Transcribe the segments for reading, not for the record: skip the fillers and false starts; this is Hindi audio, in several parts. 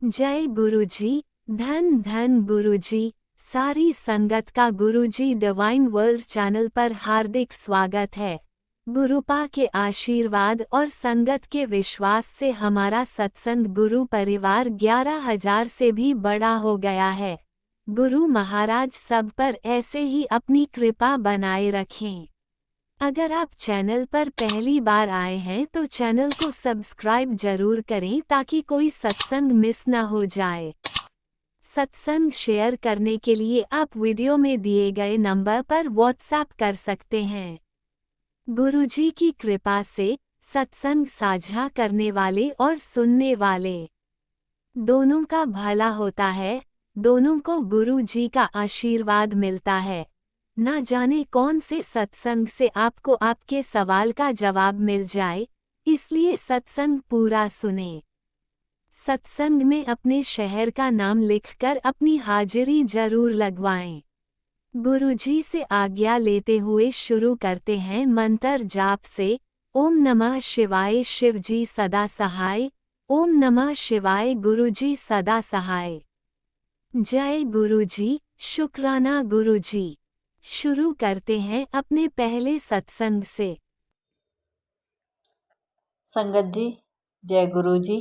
जय गुरुजी। धन धन गुरुजी। सारी संगत का गुरुजी डिवाइन वर्ल्ड चैनल पर हार्दिक स्वागत है। गुरुपा के आशीर्वाद और संगत के विश्वास से हमारा सत्संग गुरु परिवार 11,000 से भी बड़ा हो गया है। गुरु महाराज सब पर ऐसे ही अपनी कृपा बनाए रखें। अगर आप चैनल पर पहली बार आए हैं तो चैनल को सब्सक्राइब जरूर करें ताकि कोई सत्संग मिस न हो जाए। सत्संग शेयर करने के लिए आप वीडियो में दिए गए नंबर पर व्हाट्सएप कर सकते हैं। गुरुजी की कृपा से सत्संग साझा करने वाले और सुनने वाले दोनों का भला होता है। दोनों को गुरु जी का आशीर्वाद मिलता है। ना जाने कौन से सत्संग से आपको आपके सवाल का जवाब मिल जाए, इसलिए सत्संग पूरा सुने। सत्संग में अपने शहर का नाम लिखकर अपनी हाजिरी जरूर लगवाएं। गुरुजी से आज्ञा लेते हुए शुरू करते हैं मंत्र जाप से। ओम नमः शिवाय शिवजी सदा सहाय। ओम नमः शिवाय गुरुजी सदा सहाय। जय गुरुजी। शुक्राना गुरुजी। शुरू करते हैं अपने पहले सत्संग से। संगत जी, जय गुरु जी।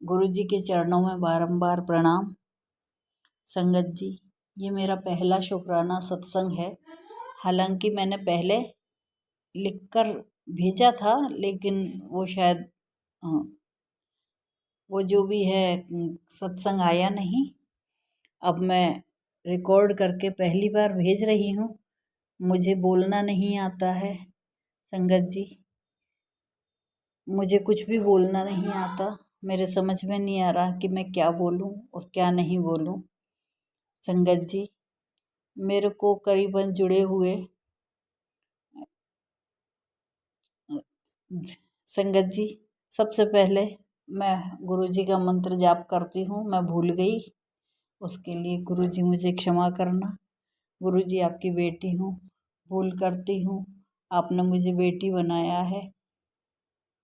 गुरु जी के चरणों में बारंबार प्रणाम। संगत जी, ये मेरा पहला शुक्राना सत्संग है। हालांकि मैंने पहले लिखकर भेजा था, लेकिन वो शायद वो जो भी है सत्संग आया नहीं। अब मैं रिकॉर्ड करके पहली बार भेज रही हूँ। मुझे बोलना नहीं आता है संगत जी, मुझे कुछ भी बोलना नहीं आता। मेरे समझ में नहीं आ रहा कि मैं क्या बोलूं और क्या नहीं बोलूं। संगत जी, मेरे को करीबन जुड़े हुए संगत जी, सबसे पहले मैं गुरुजी का मंत्र जाप करती हूँ। मैं भूल गई, उसके लिए गुरुजी मुझे क्षमा करना। गुरुजी, आपकी बेटी हूँ, भूल करती हूँ। आपने मुझे बेटी बनाया है।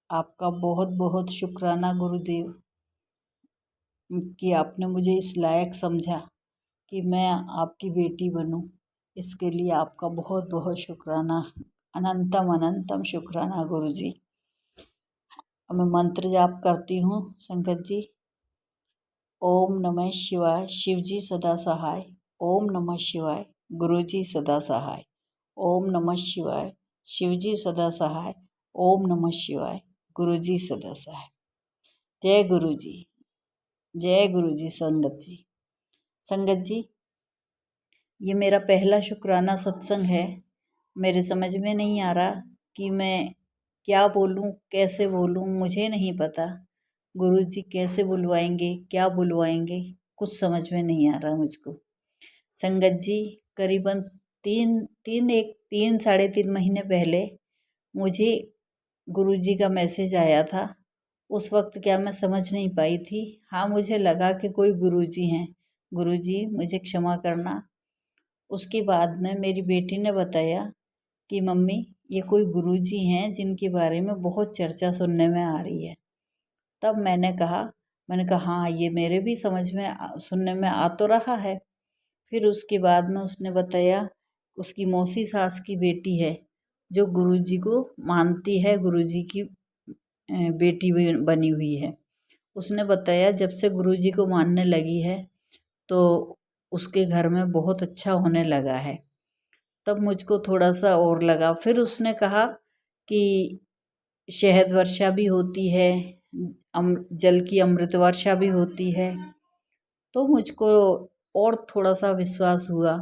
आपका बहुत बहुत शुक्राना गुरुदेव कि आपने मुझे इस लायक समझा कि मैं आपकी बेटी बनूं। इसके लिए आपका बहुत बहुत शुक्राना, अनंतम अनंतम शुक्राना गुरुजी। अब मैं मंत्र जाप करती हूँ संगत जी। ओम नमः शिवाय शिवजी सदा सहाय। ओम नमः शिवाय गुरुजी सदा सहाय। ओम नमः शिवाय शिवजी सदा सहाय। ओम नमः शिवाय गुरुजी सदा सहाय। जय गुरुजी, जय गुरुजी। संगत जी, संगत जी, ये मेरा पहला शुक्राना सत्संग है। मेरे समझ में नहीं आ रहा कि मैं क्या बोलूं, कैसे बोलूं, मुझे नहीं पता। गुरुजी कैसे बुलवाएंगे, क्या बुलवाएंगे, कुछ समझ में नहीं आ रहा मुझको। संगत जी, करीबन तीन साढ़े तीन महीने पहले मुझे गुरुजी का मैसेज आया था। उस वक्त क्या मैं समझ नहीं पाई थी। हाँ, मुझे लगा कि कोई गुरुजी हैं। गुरुजी, मुझे क्षमा करना। उसके बाद में मेरी बेटी ने बताया कि मम्मी, ये कोई गुरुजी हैं जिनके बारे में बहुत चर्चा सुनने में आ रही है। तब मैंने कहा हाँ, ये मेरे भी समझ में सुनने में आ तो रहा है। फिर उसके बाद में उसने बताया उसकी मौसी सास की बेटी है जो गुरुजी को मानती है, गुरुजी की बेटी बनी हुई है। उसने बताया जब से गुरुजी को मानने लगी है तो उसके घर में बहुत अच्छा होने लगा है। तब मुझको थोड़ा सा और लगा। फिर उसने कहा कि शहद वर्षा भी होती है, जल की अमृत वर्षा भी होती है। तो मुझको और थोड़ा सा विश्वास हुआ।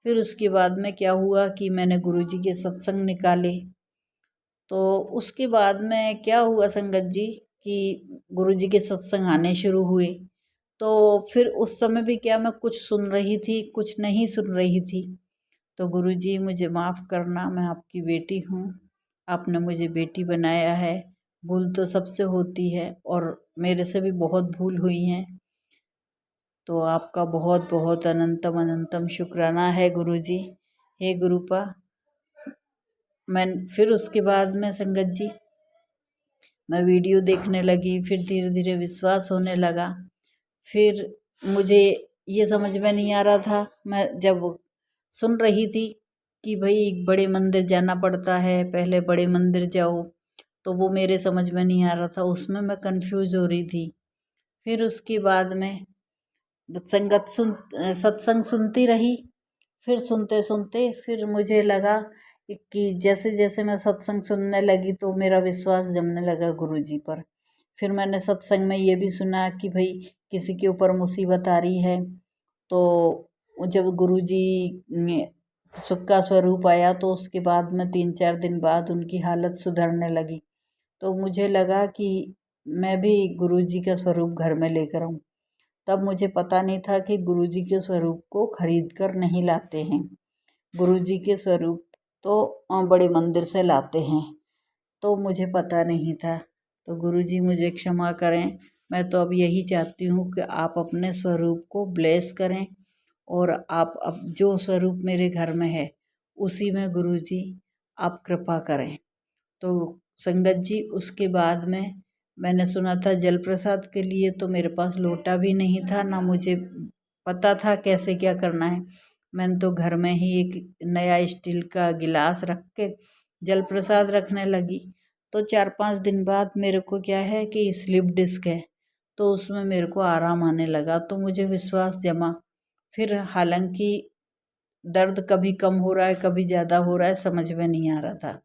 फिर उसके बाद में क्या हुआ कि मैंने गुरुजी के सत्संग निकाले। तो उसके बाद में क्या हुआ संगत जी कि गुरुजी के सत्संग आने शुरू हुए। तो फिर उस समय भी क्या मैं कुछ सुन रही थी, कुछ नहीं सुन रही थी। तो गुरुजी, मुझे माफ़ करना, मैं आपकी बेटी हूँ। आपने मुझे बेटी बनाया है। भूल तो सबसे होती है और मेरे से भी बहुत भूल हुई हैं। तो आपका बहुत बहुत अनंतम अनंतम शुक्राना है गुरुजी। हे गुरुपा। मैं फिर उसके बाद में संगत जी मैं वीडियो देखने लगी, फिर धीरे धीरे विश्वास होने लगा। फिर मुझे ये समझ में नहीं आ रहा था, मैं जब सुन रही थी कि भाई बड़े मंदिर जाना पड़ता है, पहले बड़े मंदिर जाओ, तो वो मेरे समझ में नहीं आ रहा था, उसमें मैं कंफ्यूज हो रही थी। फिर उसके बाद में सत्संग सुनती रही। फिर सुनते सुनते फिर मुझे लगा कि जैसे जैसे मैं सत्संग सुनने लगी तो मेरा विश्वास जमने लगा गुरुजी पर। फिर मैंने सत्संग में ये भी सुना कि भाई किसी के ऊपर मुसीबत आ रही है तो जब गुरुजी ने सुख का स्वरूप आया तो उसके बाद में 3-4 दिन बाद उनकी हालत सुधरने लगी। तो मुझे लगा कि मैं भी गुरुजी का स्वरूप घर में लेकर आऊँ। तब मुझे पता नहीं था कि गुरुजी के स्वरूप को खरीद कर नहीं लाते हैं, गुरुजी के स्वरूप तो बड़े मंदिर से लाते हैं। तो मुझे पता नहीं था, तो गुरुजी मुझे क्षमा करें। मैं तो अब यही चाहती हूँ कि आप अपने स्वरूप को ब्लेस करें और आप अब जो स्वरूप मेरे घर में है उसी में गुरुजी आप कृपा करें। तो संगत जी उसके बाद में मैंने सुना था जल प्रसाद के लिए, तो मेरे पास लोटा भी नहीं था, ना मुझे पता था कैसे क्या करना है। मैंने तो घर में ही एक नया स्टील का गिलास रख के जल प्रसाद रखने लगी। तो 4-5 दिन बाद मेरे को क्या है कि स्लिप डिस्क है, तो उसमें मेरे को आराम आने लगा, तो मुझे विश्वास जमा। फिर हालांकि दर्द कभी कम हो रहा है, कभी ज़्यादा हो रहा है, समझ में नहीं आ रहा था।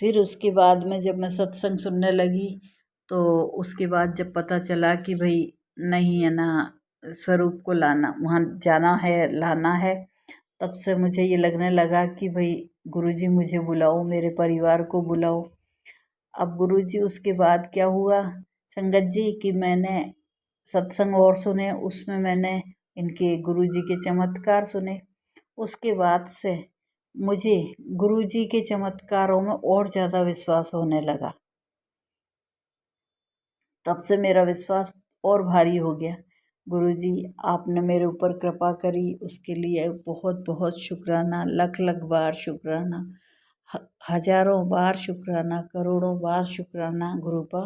फिर उसके बाद में जब मैं सत्संग सुनने लगी तो उसके बाद जब पता चला कि भाई नहीं है ना, स्वरूप को लाना वहाँ जाना है, लाना है, तब से मुझे ये लगने लगा कि भाई गुरुजी मुझे बुलाओ, मेरे परिवार को बुलाओ। अब गुरुजी उसके बाद क्या हुआ संगत जी कि मैंने सत्संग और सुने, उसमें मैंने इनके गुरुजी के चमत्कार सुने। उसके बाद से मुझे गुरुजी के चमत्कारों में और ज़्यादा विश्वास होने लगा। तब से मेरा विश्वास और भारी हो गया। गुरुजी आपने मेरे ऊपर कृपा करी, उसके लिए बहुत बहुत शुक्राना, लख लख बार शुक्राना, हजारों बार शुक्राना, करोड़ों बार शुक्राना गुरुपा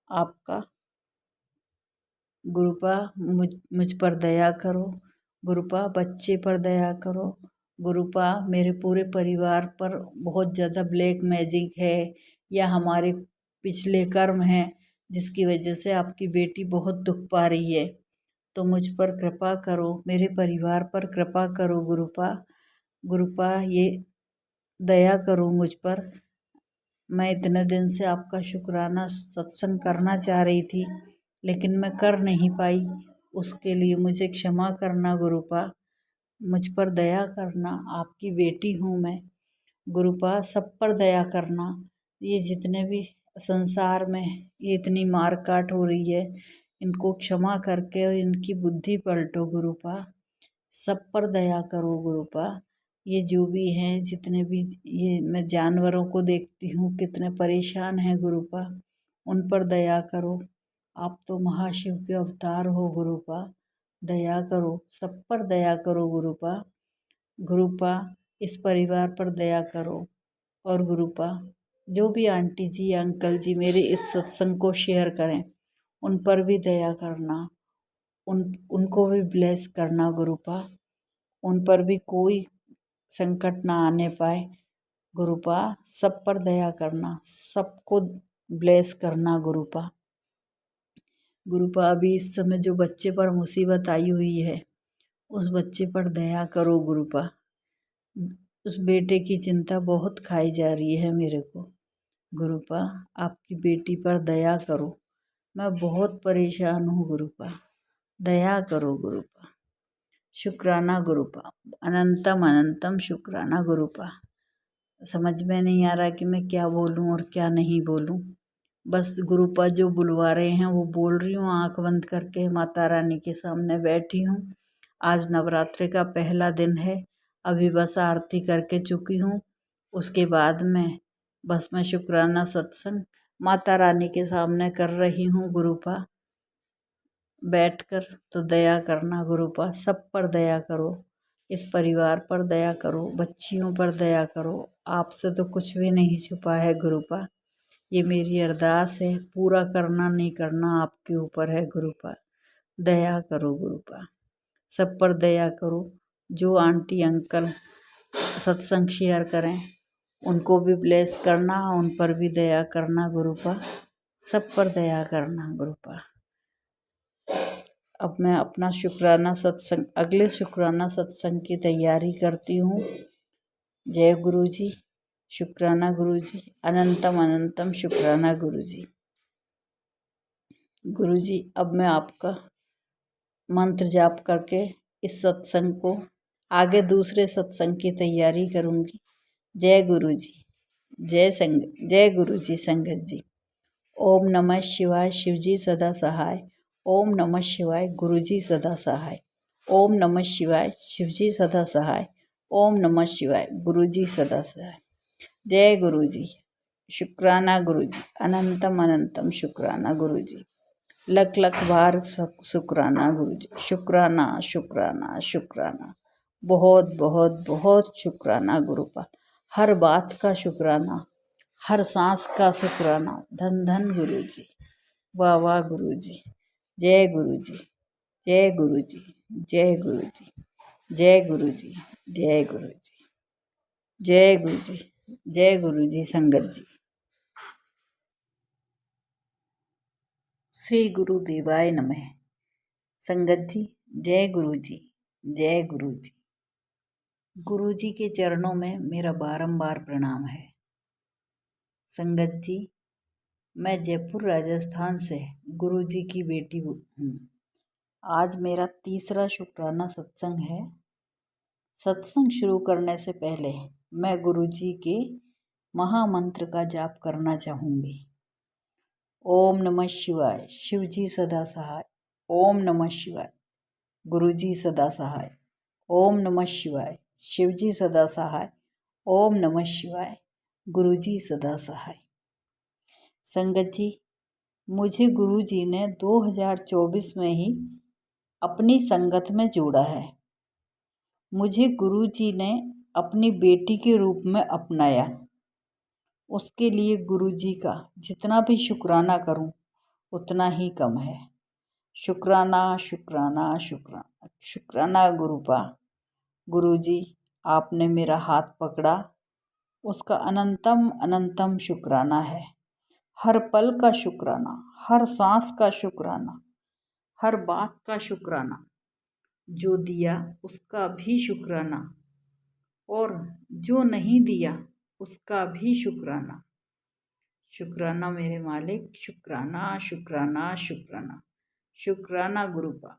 आपका। गुरुपा मुझ पर दया करो, गुरुपा बच्चे पर दया करो, गुरुपा मेरे पूरे परिवार पर बहुत ज़्यादा ब्लैक मैजिक है या हमारे पिछले कर्म हैं जिसकी वजह से आपकी बेटी बहुत दुख पा रही है, तो मुझ पर कृपा करो, मेरे परिवार पर कृपा करो गुरुपा। गुरुपा ये दया करो मुझ पर। मैं इतने दिन से आपका शुक्राना सत्संग करना चाह रही थी लेकिन मैं कर नहीं पाई, उसके लिए मुझे क्षमा करना गुरुपा, मुझ पर दया करना, आपकी बेटी हूँ मैं। गुरुपा सब पर दया करना। ये जितने भी संसार में ये इतनी मार काट हो रही है, इनको क्षमा करके और इनकी बुद्धि पलटो गुरुपा, सब पर दया करो गुरुपा। ये जो भी हैं जितने भी, ये मैं जानवरों को देखती हूँ कितने परेशान हैं गुरुपा, उन पर दया करो। आप तो महाशिव के अवतार हो गुरुपा, दया करो, सब पर दया करो गुरुपा। गुरुपा इस परिवार पर दया करो। और गुरुपा जो भी आंटी जी अंकल जी मेरे इस सत्संग को शेयर करें उन पर भी दया करना, उनको भी ब्लेस करना गुरुपा, उन पर भी कोई संकट ना आने पाए गुरुपा, सब पर दया करना, सबको ब्लेस करना गुरुपा। गुरुपा अभी इस समय जो बच्चे पर मुसीबत आई हुई है उस बच्चे पर दया करो गुरुपा, उस बेटे की चिंता बहुत खाई जा रही है मेरे को गुरुपा, आपकी बेटी पर दया करो, मैं बहुत परेशान हूँ गुरुपा, दया करो गुरुपा। शुक्राना गुरुपा, अनंतम अनंतम शुक्राना गुरुपा। समझ में नहीं आ रहा कि मैं क्या बोलूं और क्या नहीं बोलूं, बस गुरुपा जो बुलवा रहे हैं वो बोल रही हूँ, आंख बंद करके माता रानी के सामने बैठी हूँ। आज नवरात्रि का पहला दिन है, अभी बस आरती करके चुकी हूँ, उसके बाद में बस मैं शुक्राना सत्संग माता रानी के सामने कर रही हूँ गुरुपा बैठकर। तो दया करना गुरुपा, सब पर दया करो, इस परिवार पर दया करो, बच्चियों पर दया करो, आपसे तो कुछ भी नहीं छुपा है गुरुपा, ये मेरी अरदास है, पूरा करना नहीं करना आपके ऊपर है गुरुपा। दया करो गुरुपा, सब पर दया करो। जो आंटी अंकल सत्संग शेयर करें उनको भी ब्लेस करना, उन पर भी दया करना गुरुपा, सब पर दया करना गुरुपा। अब मैं अपना शुक्राना सत्संग, अगले शुक्राना सत्संग की तैयारी करती हूँ। जय गुरु जी, शुक्राना गुरु जी, अनंतम अनंतम शुक्राना गुरु जी। गुरु जी, अब मैं आपका मंत्र जाप करके इस सत्संग को आगे दूसरे सत्संग की तैयारी करूँगी। जय गुरु जी, जय गुरु जी संगत जी। ओम नमः शिवाय, शिव जी सदा सहाय। ओम नमः शिवाय, गुरु जी सदा सहाय। ओम नमः शिवाय, शिव जी सदा सहाय। ओम नमः शिवाय, गुरु जी सदा सहाय। जय गुरु जी, शुक्राना गुरु जी, अनंतम अनंतम शुक्राना गुरु जी। लख लख बार शुक्राना गुरु जी, शुक्राना शुक्राना शुक्राना, बहुत बहुत बहुत शुक्राना गुरुपा। हर बात का शुक्राना, हर सांस का शुक्राना। धन धन गुरु जी, वाह वाह गुरु जी। जय गुरु जी, जय गुरु जी, जय गुरु जी, जय गुरु जी, जय गुरु जी, जय गुरु जी, जय गुरु जी संगत जी। श्री गुरु देवाय नमः। संगत जी, जय गुरु जी, जय गुरु जी। गुरु जी के चरणों में मेरा बारंबार प्रणाम है। संगत जी, मैं जयपुर राजस्थान से गुरु जी की बेटी हूँ। आज मेरा तीसरा शुक्राना सत्संग है। सत्संग शुरू करने से पहले मैं गुरु जी के महामंत्र का जाप करना चाहूँगी। ओम नमः शिवाय, शिव जी सदा सहाय। ओम नमः शिवाय, गुरु जी सदा सहाय। ओम नमः शिवाय, शिव जी सदा सहाय। ओम नमः शिवाय, गुरु जी सदा सहाय। संगत जी, मुझे गुरु जी ने 2024 में ही अपनी संगत में जोड़ा है। मुझे गुरु जी ने अपनी बेटी के रूप में अपनाया। उसके लिए गुरु जी का जितना भी शुक्राना करूं उतना ही कम है। शुक्राना शुक्राना शुक्राना शुक्राना गुरुपा। गुरु जी, आपने मेरा हाथ पकड़ा, उसका अनंतम अनंतम शुक्राना है। हर पल का शुक्राना, हर सांस का शुक्राना, हर बात का शुक्राना। जो दिया उसका भी शुक्राना और जो नहीं दिया उसका भी शुक्राना। शुक्राना मेरे मालिक, शुक्राना शुक्राना शुक्राना शुक्राना गुरुपा।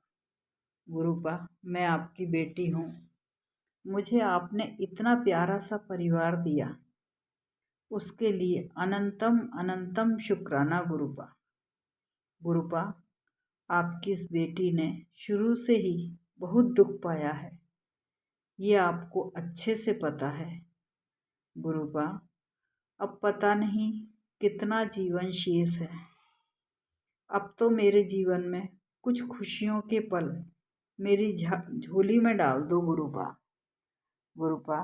गुरुपा, मैं आपकी बेटी हूँ। मुझे आपने इतना प्यारा सा परिवार दिया, उसके लिए अनंतम अनंतम शुक्राना गुरुपा। गुरुपा, आपकी इस बेटी ने शुरू से ही बहुत दुख पाया है, ये आपको अच्छे से पता है। गुरुपा, अब पता नहीं कितना जीवन शेष है। अब तो मेरे जीवन में कुछ खुशियों के पल मेरी झोली में डाल दो गुरुपा। गुरुपा,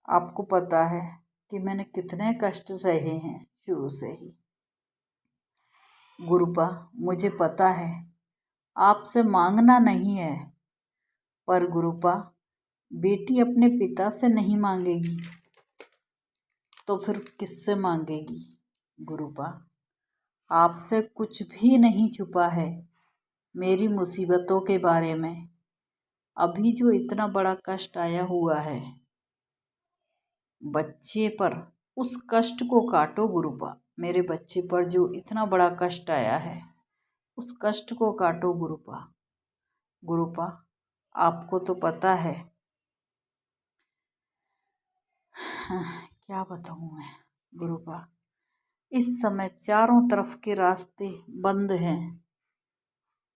आपको पता है कि मैंने कितने कष्ट सहे हैं शुरू से ही। गुरुपा, मुझे पता है आपसे मांगना नहीं है, पर गुरुपा, बेटी अपने पिता से नहीं मांगेगी तो फिर किससे मांगेगी। गुरुपा, आपसे कुछ भी नहीं छुपा है मेरी मुसीबतों के बारे में। अभी जो इतना बड़ा कष्ट आया हुआ है बच्चे पर, उस कष्ट को काटो गुरुपा। मेरे बच्चे पर जो इतना बड़ा कष्ट आया है उस कष्ट को काटो गुरुपा। गुरुपा, आपको तो पता है, क्या बताऊँ मैं गुरुपा, इस समय चारों तरफ के रास्ते बंद हैं।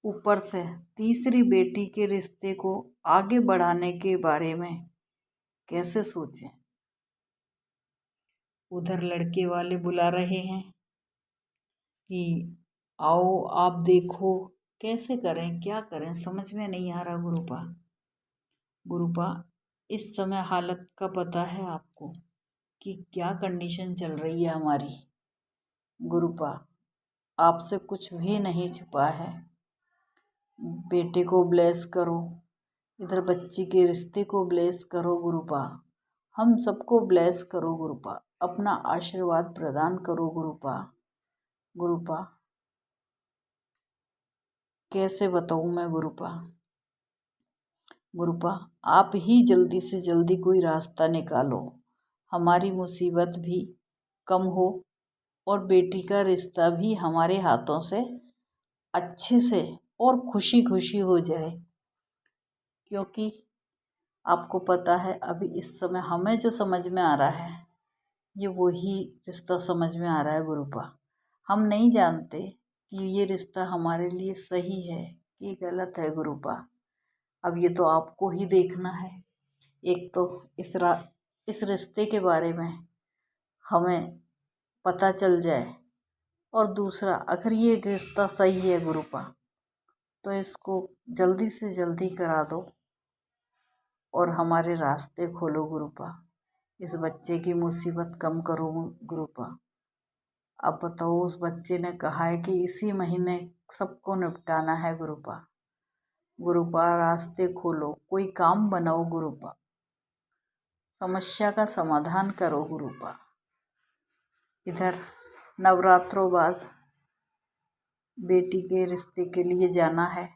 ऊपर से तीसरी बेटी के रिश्ते को आगे बढ़ाने के बारे में कैसे सोचें। उधर लड़के वाले बुला रहे हैं कि आओ आप देखो, कैसे करें क्या करें समझ में नहीं आ रहा गुरुपा। गुरुपा, इस समय हालत का पता है आपको कि क्या कंडीशन चल रही है हमारी। गुरुपा आपसे कुछ भी नहीं छुपा है। बेटे को ब्लेस करो, इधर बच्ची के रिश्ते को ब्लेस करो गुरुपा, हम सबको ब्लेस करो गुरुपा, अपना आशीर्वाद प्रदान करो गुरुपा। गुरुपा कैसे बताऊँ मैं गुरुपा। गुरुपा आप ही जल्दी से जल्दी कोई रास्ता निकालो, हमारी मुसीबत भी कम हो और बेटी का रिश्ता भी हमारे हाथों से अच्छे से और खुशी खुशी हो जाए। क्योंकि आपको पता है अभी इस समय हमें जो समझ में आ रहा है ये वही रिश्ता समझ में आ रहा है गुरुपा। हम नहीं जानते कि ये रिश्ता हमारे लिए सही है कि गलत है गुरुपा। अब ये तो आपको ही देखना है। एक तो इस रिश्ते के बारे में हमें पता चल जाए, और दूसरा अगर ये रिश्ता सही है गुरुपा तो इसको जल्दी से जल्दी करा दो और हमारे रास्ते खोलो गुरुपा। इस बच्चे की मुसीबत कम करो गुरुपा। अब बताओ, उस बच्चे ने कहा है कि इसी महीने सबको निपटाना है गुरुपा। गुरुपा रास्ते खोलो, कोई काम बनाओ गुरुपा, समस्या का समाधान करो गुरुपा। इधर नवरात्रों बाद बेटी के रिश्ते के लिए जाना है,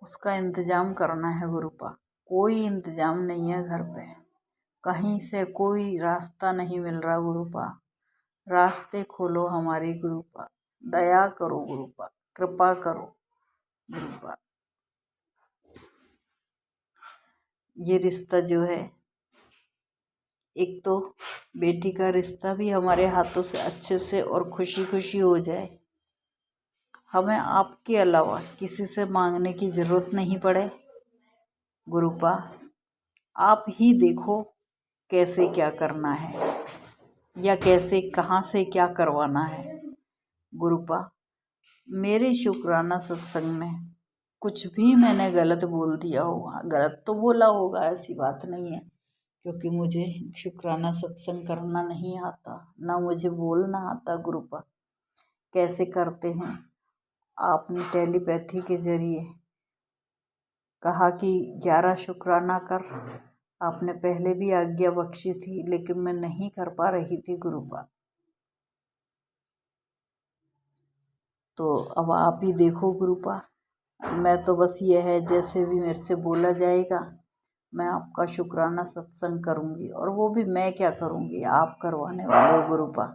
उसका इंतज़ाम करना है गुरुपा। कोई इंतज़ाम नहीं है घर पे, कहीं से कोई रास्ता नहीं मिल रहा गुरुपा। रास्ते खोलो हमारे गुरुपा, दया करो गुरुपा, कृपा करो गुरुपा। ये रिश्ता जो है, एक तो बेटी का रिश्ता भी हमारे हाथों से अच्छे से और खुशी खुशी हो जाए, हमें आपके अलावा किसी से मांगने की ज़रूरत नहीं पड़े गुरुपा। आप ही देखो कैसे क्या करना है या कैसे कहाँ से क्या करवाना है गुरुपा। मेरे शुक्राना सत्संग में कुछ भी मैंने गलत बोल दिया होगा, गलत तो बोला होगा ऐसी बात नहीं है, क्योंकि मुझे शुक्राना सत्संग करना नहीं आता, ना मुझे बोलना आता गुरुपा। कैसे करते हैं, आपने टेलीपैथी के जरिए कहा कि 11 शुक्राना कर, आपने पहले भी आज्ञा बख्शी थी, लेकिन मैं नहीं कर पा रही थी गुरुपा। तो अब आप ही देखो गुरुपा, मैं तो बस ये है जैसे भी मेरे से बोला जाएगा मैं आपका शुक्राना सत्संग करूँगी, और वो भी मैं क्या करूँगी, आप करवाने वाले हो गुरुपा।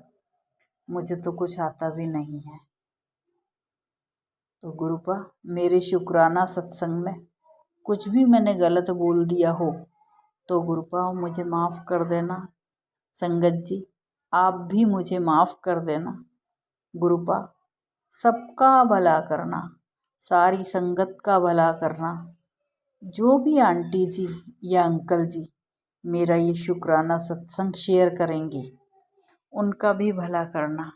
मुझे तो कुछ आता भी नहीं है। तो गुरुपा मेरे शुक्राना सत्संग में कुछ भी मैंने गलत बोल दिया हो तो गुरुपा मुझे माफ़ कर देना। संगत जी आप भी मुझे माफ़ कर देना गुरुपा। सबका भला करना, सारी संगत का भला करना, जो भी आंटी जी या अंकल जी मेरा ये शुक्राना सत्संग शेयर करेंगे उनका भी भला करना।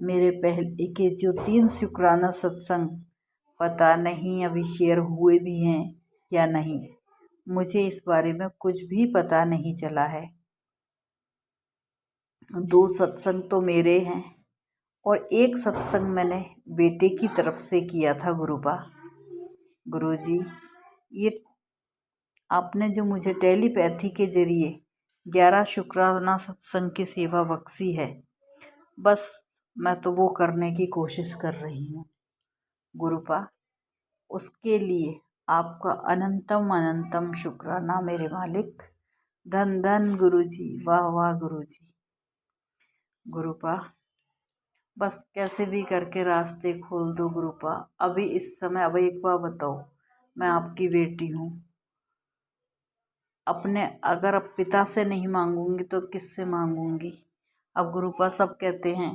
मेरे पहले के जो 3 शुक्राना सत्संग पता नहीं अभी शेयर हुए भी हैं या नहीं, मुझे इस बारे में कुछ भी पता नहीं चला है। 2 सत्संग तो मेरे हैं और 1 सत्संग मैंने बेटे की तरफ से किया था गुरुपा। गुरुजी ये आपने जो मुझे टेलीपैथी के जरिए 11 शुक्राना सत्संग की सेवा बख्शी है, बस मैं तो वो करने की कोशिश कर रही हूँ गुरुपा। उसके लिए आपका अनंतम अनंतम शुक्राना मेरे मालिक। धन धन गुरुजी, वाह वाह गुरुजी। गुरुपा बस कैसे भी करके रास्ते खोल दो गुरुपा। अभी इस समय अब एक बार बताओ, मैं आपकी बेटी हूँ, अपने अगर अब पिता से नहीं मांगूंगी तो किससे मांगूंगी। अब गुरुपा सब कहते हैं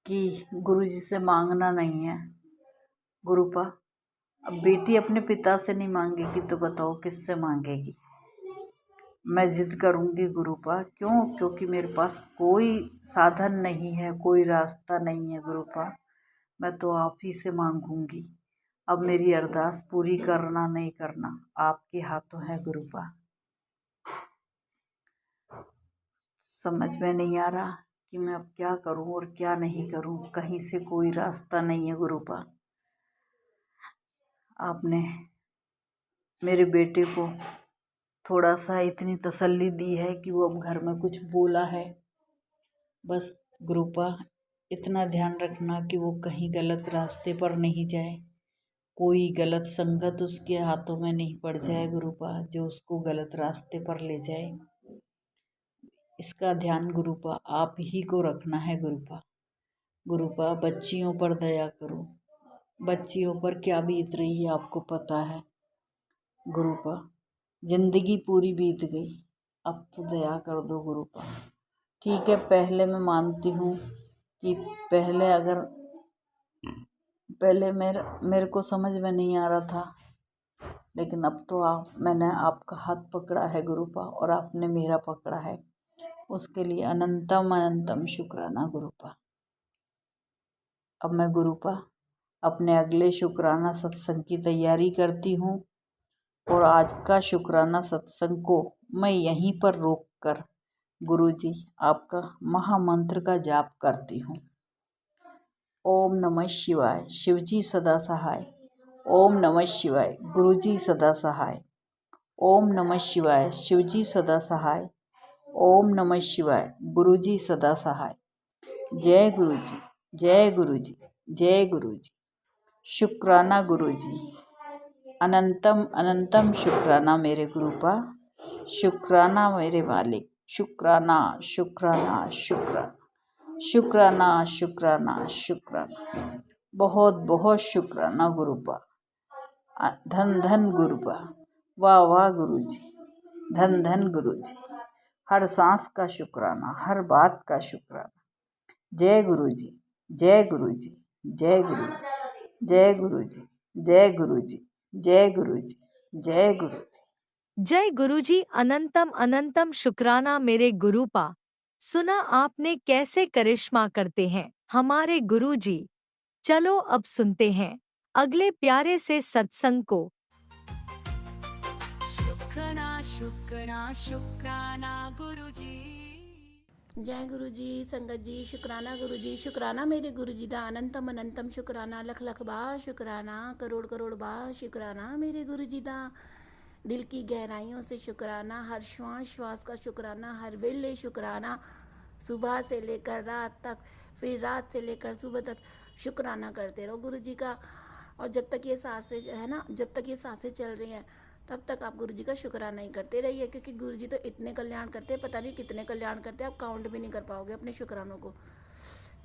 कि गुरुजी से मांगना नहीं है गुरुपा। अब बेटी अपने पिता से नहीं मांगेगी तो बताओ किससे मांगेगी। मैं जिद करूंगी गुरुपा, क्यों? क्योंकि मेरे पास कोई साधन नहीं है, कोई रास्ता नहीं है गुरुपा। मैं तो आप ही से मांगूंगी। अब मेरी अरदास पूरी करना नहीं करना आपके हाथों है गुरुपा। समझ में नहीं आ रहा कि कि मैं अब क्या करूं और क्या नहीं करूं, कहीं से कोई रास्ता नहीं है गुरुपा। आपने मेरे बेटे को थोड़ा सा इतनी तसल्ली दी है कि वो अब घर में कुछ बोला है, बस गुरुपा इतना ध्यान रखना कि वो कहीं गलत रास्ते पर नहीं जाए, कोई गलत संगत उसके हाथों में नहीं पड़ जाए गुरुपा, जो उसको गलत रास्ते पर ले जाए। इसका ध्यान गुरुपा आप ही को रखना है गुरुपा। गुरुपा बच्चियों पर दया करो, बच्चियों पर क्या बीत रही है आपको पता है गुरुपा। जिंदगी पूरी बीत गई, अब तो दया कर दो गुरुपा। ठीक है, पहले मैं मानती हूँ कि पहले मेरे को समझ में नहीं आ रहा था, लेकिन अब तो मैंने आपका हाथ पकड़ा है गुरुपा और आपने मेरा पकड़ा है, उसके लिए अनंतम अनंतम शुक्राना गुरुपा। अब मैं गुरुपा अपने अगले शुक्राना सत्संग की तैयारी करती हूँ और आज का शुक्राना सत्संग को मैं यहीं पर रोककर गुरुजी आपका महामंत्र का जाप करती हूँ। ओम नमः शिवाय, शिवजी सदा सहाय। ओम नमः शिवाय, गुरुजी सदा सहाय। ओम नमः शिवाय, शिवजी सदा सहाय। ओम नमः शिवाय, गुरुजी सदा सहाय। जय गुरुजी, जय गुरुजी, जय गुरुजी। शुक्राना गुरुजी, अनंतम अनंतम शुक्राना मेरे गुरुपा, शुक्राना मेरे मालिक, शुक्राना शुक्राना शुक्राना शुक्राना शुक्राना शुक्राना, बहुत बहुत शुक्राना गुरुपा। धन धन गुरुपा, वाह वाह गुरुजी, धन धन गुरुजी। हर सांस का शुक्राना, हर बात का शुक्राना। जय गुरुजी, जय गुरुजी, जय गुरुजी, जय गुरुजी, जय गुरुजी, जय गुरुजी, जय गुरुजी। जय गुरुजी, अनंतम अनंतम शुक्राना मेरे गुरुपा। सुना आपने कैसे करिश्मा करते हैं हमारे गुरुजी। चलो अब सुनते हैं अगले प्यारे से सत्संग को। शुक्राना शुक्राना शुक्राना गुरुजी। जय गुरु जी, संगत जी, शुक्राना गुरु जी, शुक्राना मेरे गुरु जी दा अनंतम अनंतम शुक्राना, लख लख बार शुक्राना, करोड़ करोड़ बार शुक्राना मेरे गुरु जी दा। दिल की गहराइयों से शुक्राना, हर श्वास श्वास का शुक्राना, हर वेले शुक्राना, सुबह से लेकर रात तक, फिर रात से लेकर सुबह तक शुक्राना करते रहो गुरु जी का। और जब तक ये सांसें है ना, जब तक ये सांसें चल रही हैं तब तक आप गुरु जी का शुक्राना ही करते रहिए, क्योंकि गुरु जी तो इतने कल्याण करते हैं, पता नहीं कितने कल्याण करते हैं, आप काउंट भी नहीं कर पाओगे अपने शुक्रानों को।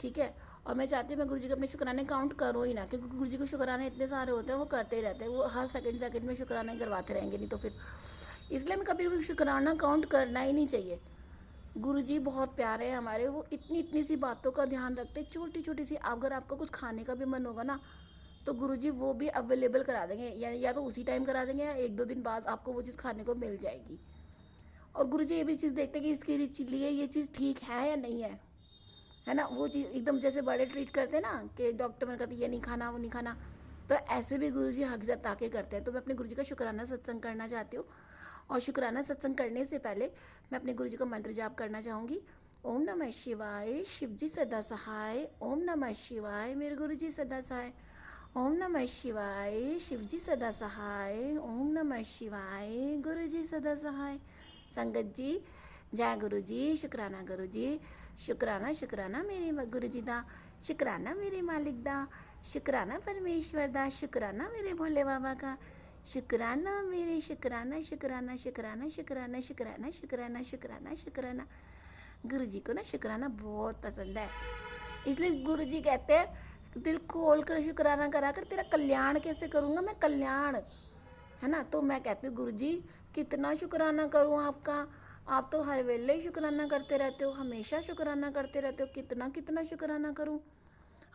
ठीक है, और मैं चाहती हूँ मैं गुरु जी के अपने शुक्राने काउंट करूँ ही ना, क्योंकि गुरु जी को शुक्राने इतने सारे होते हैं, वो करते ही रहते हैं, वो हर सेकंड सेकंड में शुक्राना ही करवाते रहेंगे, नहीं तो फिर इसलिए मैं कभी भी शुक्राना काउंट करना ही नहीं चाहिए। गुरु जी बहुत प्यारे हैं हमारे, वो इतनी इतनी सी बातों का ध्यान रखते हैं, छोटी छोटी सी। अगर आपका कुछ खाने का भी मन होगा ना, तो गुरुजी वो भी अवेलेबल करा देंगे, या तो उसी टाइम करा देंगे या एक दो दिन बाद आपको वो चीज़ खाने को मिल जाएगी। और गुरुजी ये भी चीज़ देखते हैं कि इसके लिए ये चीज़ ठीक है या नहीं है ना। वो चीज़ एकदम जैसे बड़े ट्रीट करते हैं ना, कि डॉक्टर में कहते ये नहीं खाना वो नहीं खाना, तो ऐसे भी गुरुजी हक जता के करते हैं। तो मैं अपने गुरुजी का शुक्राना सत्संग करना चाहती हूँ, और शुक्राना सत्संग करने से पहले मैं अपने गुरुजी का मंत्र जाप करना चाहूँगी। ओम नमः शिवाय, शिवजी सदा सहाय। ओम नमः शिवाय, मेरे गुरुजी सदा सहाय। ओम नमः शिवाय, शिवजी सदा सहाय। ओम नमः शिवाय, गुरुजी सदा सहाय। संगत जी, जय गुरु जी, शुक्राना गुरु जी, शुक्राना शुक्राना मेरे गुरु जी दा, शुक्राना मेरे मालिक दा, शुक्राना परमेश्वर दा, शुक्राना मेरे भोले बाबा का, शुक्राना मेरे, शुक्राना शुक्राना शुक्राना शुक्राना शुक्राना शुक्राना शुक्राना शुक्राना। गुरु जी को ना शुक्राना बहुत पसंद है, इसलिए गुरु जी कहते हैं दिल खोल कर शुक्राना करा कर, तेरा कल्याण कैसे करूँगा मैं, कल्याण है ना। तो मैं कहती हूँ गुरु जी कितना शुक्राना करूँ आपका, आप तो हर वेले ही शुक्राना करते रहते हो, हमेशा शुक्राना करते रहते हो, कितना कितना शुक्राना करूँ,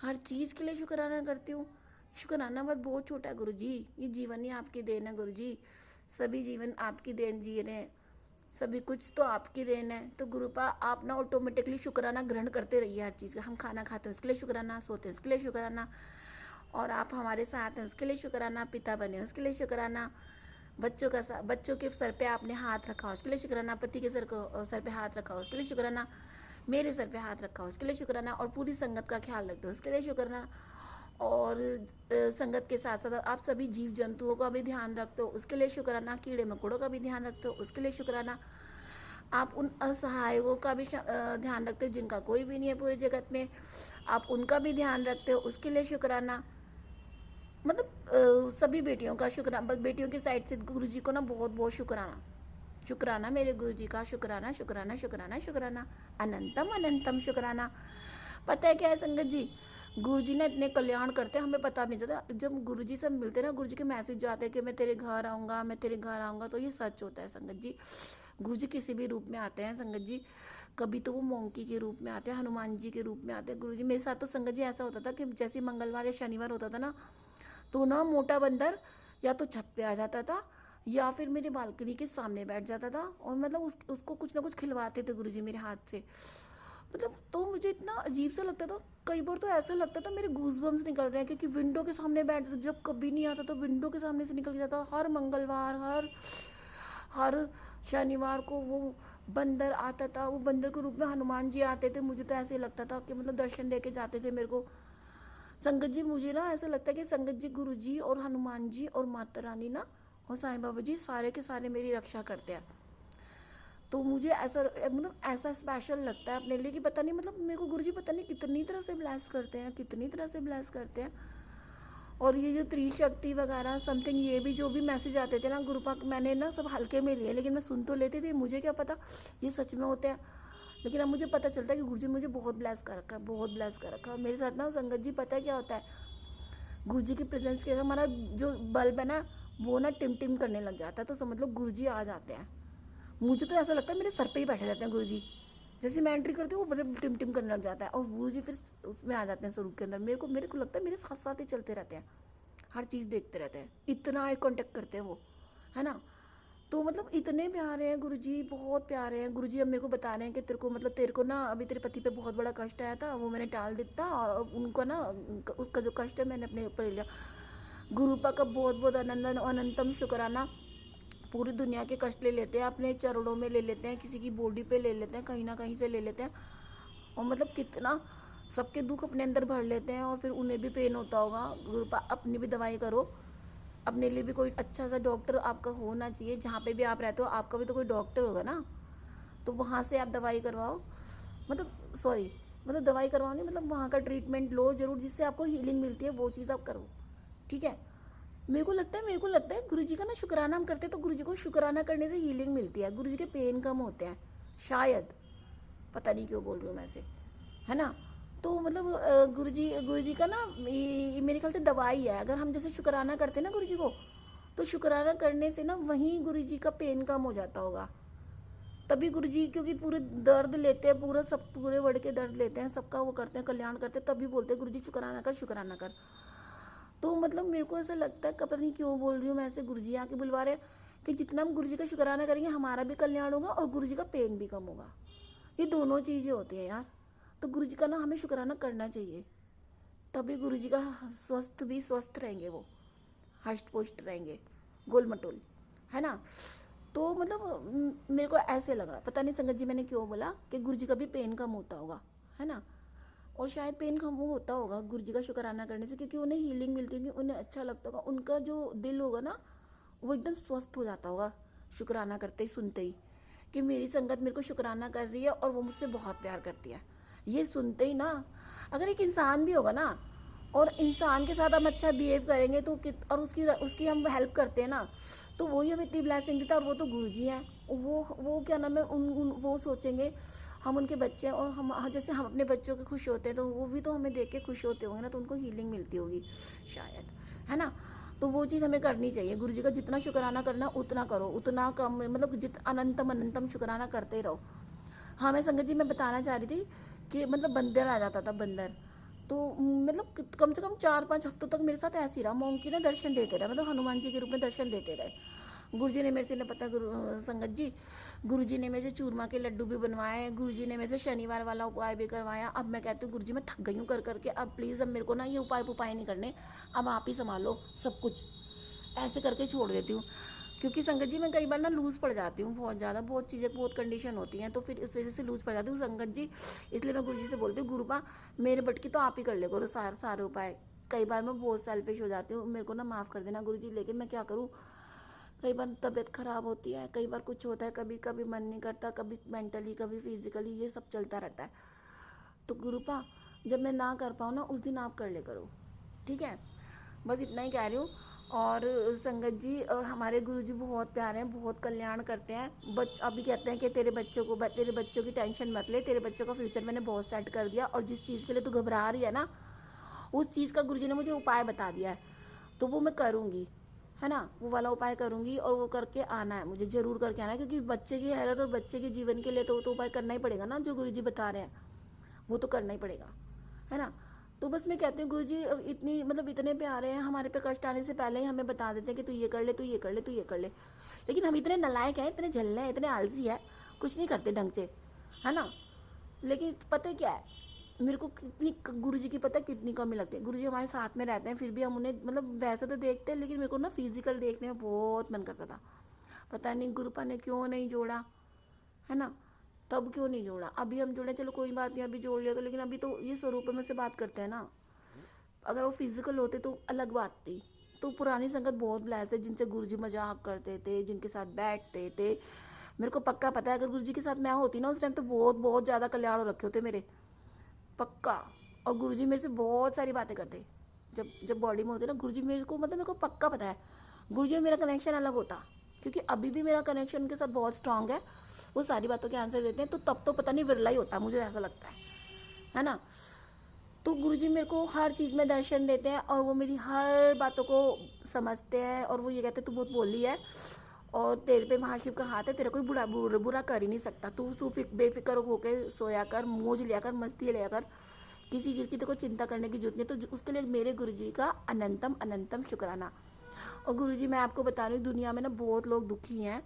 हर चीज़ के लिए शुक्राना करती हूँ। शुक्राना बस बहुत छोटा है गुरु जी, ये जीवन ही आपकी देन है गुरु जी, सभी जीवन आपकी देन जी रहे हैं, सभी कुछ तो आपकी देन है। तो गुरुपा आप ना ऑटोमेटिकली शुक्राना ग्रहण करते रहिए हर चीज़ का। हम खाना खाते हैं उसके लिए शुक्राना, सोते हैं उसके लिए शुक्राना, और आप हमारे साथ हैं उसके लिए शुक्राना, पिता बने उसके लिए शुक्राना, बच्चों के सर पे आपने हाथ रखा उसके लिए शुक्राना, पति के सर पे हाथ रखा उसके लिए शुक्राना, मेरे सर पे हाथ रखा उसके लिए शुक्राना, और पूरी संगत का ख्याल रखते हो उसके लिए शुक्राना, और संगत के साथ साथ आप सभी जीव जंतुओं का भी ध्यान रखते हो उसके लिए शुक्राना, कीड़े मकोड़ों का भी ध्यान रखते हो उसके लिए शुक्राना, आप उन असहायों का भी ध्यान रखते हो जिनका कोई भी नहीं है पूरे जगत में, आप उनका भी ध्यान रखते हो उसके लिए शुक्राना। मतलब सभी बेटियों का शुक्राना, बेटियों की साइड से गुरु जी को ना बहुत बहुत शुक्राना, शुक्राना मेरे गुरु जी का, शुक्राना शुक्राना शुक्राना शुक्राना, अनंतम अनंतम शुक्राना। पता है क्या है संगत जी, गुरु जी ना इतने कल्याण करते हैं, हमें पता नहीं चलता। जब गुरु जी से मिलते हैं ना, गुरु जी के मैसेज जो आते हैं कि मैं तेरे घर आऊँगा, मैं तेरे घर आऊँगा, तो ये सच होता है संगत जी। गुरु जी किसी भी रूप में आते हैं संगत जी, कभी तो वो मोंकी के रूप में आते हैं, हनुमान जी के रूप में आते हैं गुरु जी। मेरे साथ तो संगत जी ऐसा होता था कि जैसे मंगलवार या शनिवार होता था ना, तो ना मोटा बंदर या तो छत पे आ जाता था या फिर मेरे बालकनी के सामने बैठ जाता था, और मतलब उसको कुछ ना कुछ खिलवाते थे गुरुजी मेरे हाथ से। मतलब तो मुझे इतना अजीब सा लगता था, कई बार तो ऐसा लगता था मेरे गूज़बम्स निकल रहे हैं, क्योंकि विंडो के सामने बैठ, जब कभी नहीं आता तो विंडो के सामने से निकल जाता। हर मंगलवार हर शनिवार को वो बंदर आता था, वो बंदर के रूप में हनुमान जी आते थे। मुझे तो ऐसे लगता था कि मतलब दर्शन दे के जाते थे मेरे को संगत जी। मुझे ना ऐसा लगता है कि संगत जी, गुरु जी और हनुमान जी और माता रानी ना और साईं बाबा जी सारे के सारे मेरी रक्षा करते हैं। तो मुझे ऐसा मतलब ऐसा स्पेशल लगता है अपने लिए कि पता नहीं, मतलब मेरे को गुरु जी पता नहीं कितनी तरह से ब्लेस करते हैं, कितनी तरह से ब्लेस करते हैं। और ये जो त्रिशक्ति वगैरह समथिंग, ये भी जो भी मैसेज आते थे ना गुरुपा, मैंने ना सब हल्के में लिए, लेकिन मैं सुन तो लेती थी, मुझे क्या पता ये सच में होते हैं। लेकिन अब मुझे पता चलता है कि गुरु जी मुझे बहुत ब्लेस कर रखा है, बहुत ब्लेस कर रखा है मेरे साथ ना संगत जी। पता है क्या होता है, गुरु जी की प्रेजेंस के साथ हमारा जो बल्ब है ना वो ना टिम टिम करने लग जाता है, तो समझ लो गुरु जी आ जाते हैं। मुझे तो ऐसा लगता है मेरे सर पे ही बैठे रहते हैं गुरु जी, जैसे मैं एंट्री करती हूँ वो बड़े टिम टिम करने लग जाता है, और गुरु जी फिर उसमें आ जाते हैं स्वरूप के अंदर। मेरे को लगता है मेरे साथ साथ ही चलते रहते हैं, हर चीज़ देखते रहते हैं, इतना आई कॉन्टेक्ट करते हैं वो, है ना। तो मतलब इतने प्यारे हैं गुरुजी, बहुत प्यारे हैं गुरुजी। अब मेरे को बता रहे हैं कि तेरे को ना अभी तेरे पति पे बहुत बड़ा कष्ट आया था, वो मैंने टाल दिया था, और उनको ना उसका जो कष्ट है मैंने अपने ऊपर ले लिया। गुरुपा का बहुत बहुत अनंतम अनंतम शुक्राना। पूरी दुनिया के कष्ट ले लेते हैं, अपने चरणों में ले लेते हैं, किसी की बॉडी पे ले लेते हैं, कहीं ना कहीं से ले लेते हैं, और मतलब कितना सबके दुख अपने अंदर भर लेते हैं, और फिर उन्हें भी पेन होता होगा। गुरुपा अपनी भी दवाई करो, अपने लिए भी कोई अच्छा सा डॉक्टर आपका होना चाहिए, जहाँ पे भी आप रहते हो आपका भी तो कोई डॉक्टर होगा ना, तो वहाँ से आप दवाई करवाओ, मतलब दवाई करवाओ नहीं, मतलब वहाँ का ट्रीटमेंट लो जरूर, जिससे आपको हीलिंग मिलती है, वो चीज़ आप करो, ठीक है। मेरे को लगता है गुरु जी का ना शुक्राना हम करते हैं तो गुरु जी को शुक्राना करने से हीलिंग मिलती है, गुरु जी के पेन कम होते हैं शायद, पता नहीं क्यों बोल रही हूँ मैं ऐसे, है ना। तो मतलब गुरु जी का ना मेरे ख्याल से दवाई है। अगर हम जैसे शुक्राना करते हैं ना गुरु जी को, तो शुक्राना करने से ना वहीं गुरु जी का पेन कम हो जाता होगा, तभी गुरु जी, क्योंकि पूरे दर्द लेते हैं, पूरे वर्ड के दर्द लेते हैं, सबका वो करते हैं, कल्याण करते हैं, तभी बोलते हैं गुरु जी शुक्राना कर, शुक्राना कर। तो मतलब मेरे को ऐसा लगता है, पता नहीं क्यों बोल रही हूँ मैं ऐसे, गुरु जी आके बुलवा रहे हैं कि जितना हम गुरु जी का शुक्राना करेंगे हमारा भी कल्याण होगा और गुरु जी का पेन भी कम होगा। ये दोनों चीज़ें होती हैं यार। तो गुरु जी का ना हमें शुक्राना करना चाहिए, तभी गुरु जी का स्वस्थ रहेंगे, वो हष्ट पुष्ट रहेंगे, गोल मटोल, है ना। तो मतलब मेरे को ऐसे लगा, पता नहीं संगत जी मैंने क्यों बोला कि गुरु जी का भी पेन कम होता होगा, है ना। और शायद पेन कम वो होता होगा गुरु जी का शुक्राना करने से, क्योंकि उन्हें हीलिंग मिलती होगी, उन्हें अच्छा लगता होगा, उनका जो दिल होगा ना वो एकदम स्वस्थ हो जाता होगा शुक्राना करते ही, सुनते ही कि मेरी संगत मेरे को शुक्राना कर रही है और वो मुझसे बहुत प्यार करती है। ये सुनते ही ना, अगर एक इंसान भी होगा ना और इंसान के साथ हम अच्छा बिहेव करेंगे तो और उसकी हम हेल्प करते हैं ना, तो वही हमें इतनी ब्लेसिंग देता है। और वो तो गुरुजी हैं, वो क्या नाम है, वो सोचेंगे हम उनके बच्चे हैं, और हम जैसे हम अपने बच्चों के खुश होते हैं तो वो भी तो हमें देख के खुश होते होंगे ना, तो उनको हीलिंग मिलती होगी शायद, है ना। तो वो चीज़ हमें करनी चाहिए। गुरु जी का जितना शुक्राना करना उतना करो, उतना कम, मतलब अनंतम शुक्राना करते रहो। हाँ, मैं संगत जी मैं बताना चाह रही थी कि मतलब बंदर आ जाता था, बंदर तो मतलब कम से कम 4-5 हफ्तों तक मेरे साथ ऐसे ही रहा। मोम की ना दर्शन देते रहे, मतलब हनुमान जी के रूप में दर्शन देते रहे। गुरु जी ने मेरे से, न पता संगत जी, गुरु जी ने मेरे से चूरमा के लड्डू भी बनवाए, गुरु जी ने मेरे से शनिवार वाला उपाय भी करवाया। अब मैं कहती हूँ गुरु जी मैं थक गई हूँ कर करके, अब प्लीज़ अब मेरे को ना ये उपाय नहीं करने, अब आप ही संभालो सब कुछ, ऐसे करके छोड़ देती हूँ। क्योंकि संगत जी मैं कई बार ना लूज़ पड़ जाती हूँ बहुत ज़्यादा, बहुत चीज़ें बहुत कंडीशन होती हैं, तो फिर इस वजह से लूज़ पड़ जाती हूँ संगत जी। इसलिए मैं गुरु जी से बोलती हूँ, गुरुपा मेरे बटकी तो आप ही कर ले करो सारे उपाय। कई बार मैं बहुत सेल्फिश हो जाती हूँ, मेरे को ना माफ़ कर देना गुरु जी, लेकिन मैं क्या करूँ, कई बार तबीयत ख़राब होती है, कई बार कुछ होता है, कभी कभी मन नहीं करता, कभी मेंटली कभी फिजिकली, ये सब चलता रहता है। तो गुरुपा जब मैं ना कर पाऊँ ना, उस दिन आप कर ले करो, ठीक है। बस इतना ही कह रही हूँ। और संगत जी हमारे गुरुजी बहुत प्यारे हैं, बहुत कल्याण करते हैं। अभी कहते हैं कि तेरे बच्चों की टेंशन मत ले, तेरे बच्चों का फ्यूचर मैंने बहुत सेट कर दिया, और जिस चीज़ के लिए तू घबरा रही है ना, उस चीज़ का गुरुजी ने मुझे उपाय बता दिया है, तो वो मैं करूँगी, है ना, वो वाला उपाय करूँगी, और वो करके आना है, मुझे ज़रूर करके आना है, क्योंकि बच्चे की हेल्थ और बच्चे के जीवन के लिए तो उपाय करना ही पड़ेगा ना, जो गुरुजी बता रहे हैं वो तो करना ही पड़ेगा, है ना। तो बस मैं कहती हूँ गुरुजी इतनी मतलब इतने प्यारे हैं, हमारे पे कष्ट आने से पहले ही हमें बता देते हैं कि तू ये कर ले, तू ये कर ले, तू ये कर ले। लेकिन हम इतने नालायक हैं, इतने झल्ले हैं, इतने आलसी हैं, कुछ नहीं करते ढंग से, है ना। लेकिन पता है क्या है, मेरे को कितनी गुरुजी की पता है कितनी कमी लगती है। गुरुजी हमारे साथ में रहते हैं, फिर भी हम उन्हें मतलब वैसे तो देखते हैं, लेकिन मेरे को ना फिजिकल देखने में बहुत मन करता था। पता नहीं गुरुपा ने क्यों नहीं जोड़ा, है ना, तब क्यों नहीं जोड़ा। अभी हम जुड़े, चलो कोई बात नहीं, अभी जोड़ लिया तो, लेकिन अभी तो ये स्वरूप में से बात करते हैं ना। अगर वो फिजिकल होते तो अलग बात थी। तो पुरानी संगत बहुत ब्लेस्ड है, जिनसे गुरुजी मजाक करते थे, जिनके साथ बैठते थे। मेरे को पक्का पता है, अगर गुरुजी के साथ मैं होती ना उस टाइम, तो बहुत बहुत ज़्यादा कल्याण हो रखे होते मेरे, पक्का। और गुरुजी मेरे से बहुत सारी बातें करते, जब बॉडी में होते ना गुरुजी, मेरे को पक्का पता है गुरुजी और मेरा कनेक्शन अलग होता, क्योंकि अभी भी मेरा कनेक्शन उनके साथ बहुत स्ट्रांग है। वो सारी बातों के आंसर देते हैं, तो तब तो पता नहीं विरला ही होता, मुझे ऐसा लगता है ना। तो गुरुजी मेरे को हर चीज़ में दर्शन देते हैं, और वो मेरी हर बातों को समझते हैं, और वो ये कहते हैं तू बहुत बोली है, और तेरे पे महाशिव का हाथ है, तेरा कोई बुरा कर ही नहीं सकता, तू बेफिक्र होकर सोया कर, मौज लिया कर, मस्ती लिया कर, किसी चीज़ की तेरे को चिंता करने की जरूरत नहीं। तो उसके लिए मेरे गुरुजी का अनंतम अनंतम शुक्राना। और गुरुजी मैं आपको बता रही हूँ, दुनिया में ना बहुत लोग दुखी हैं,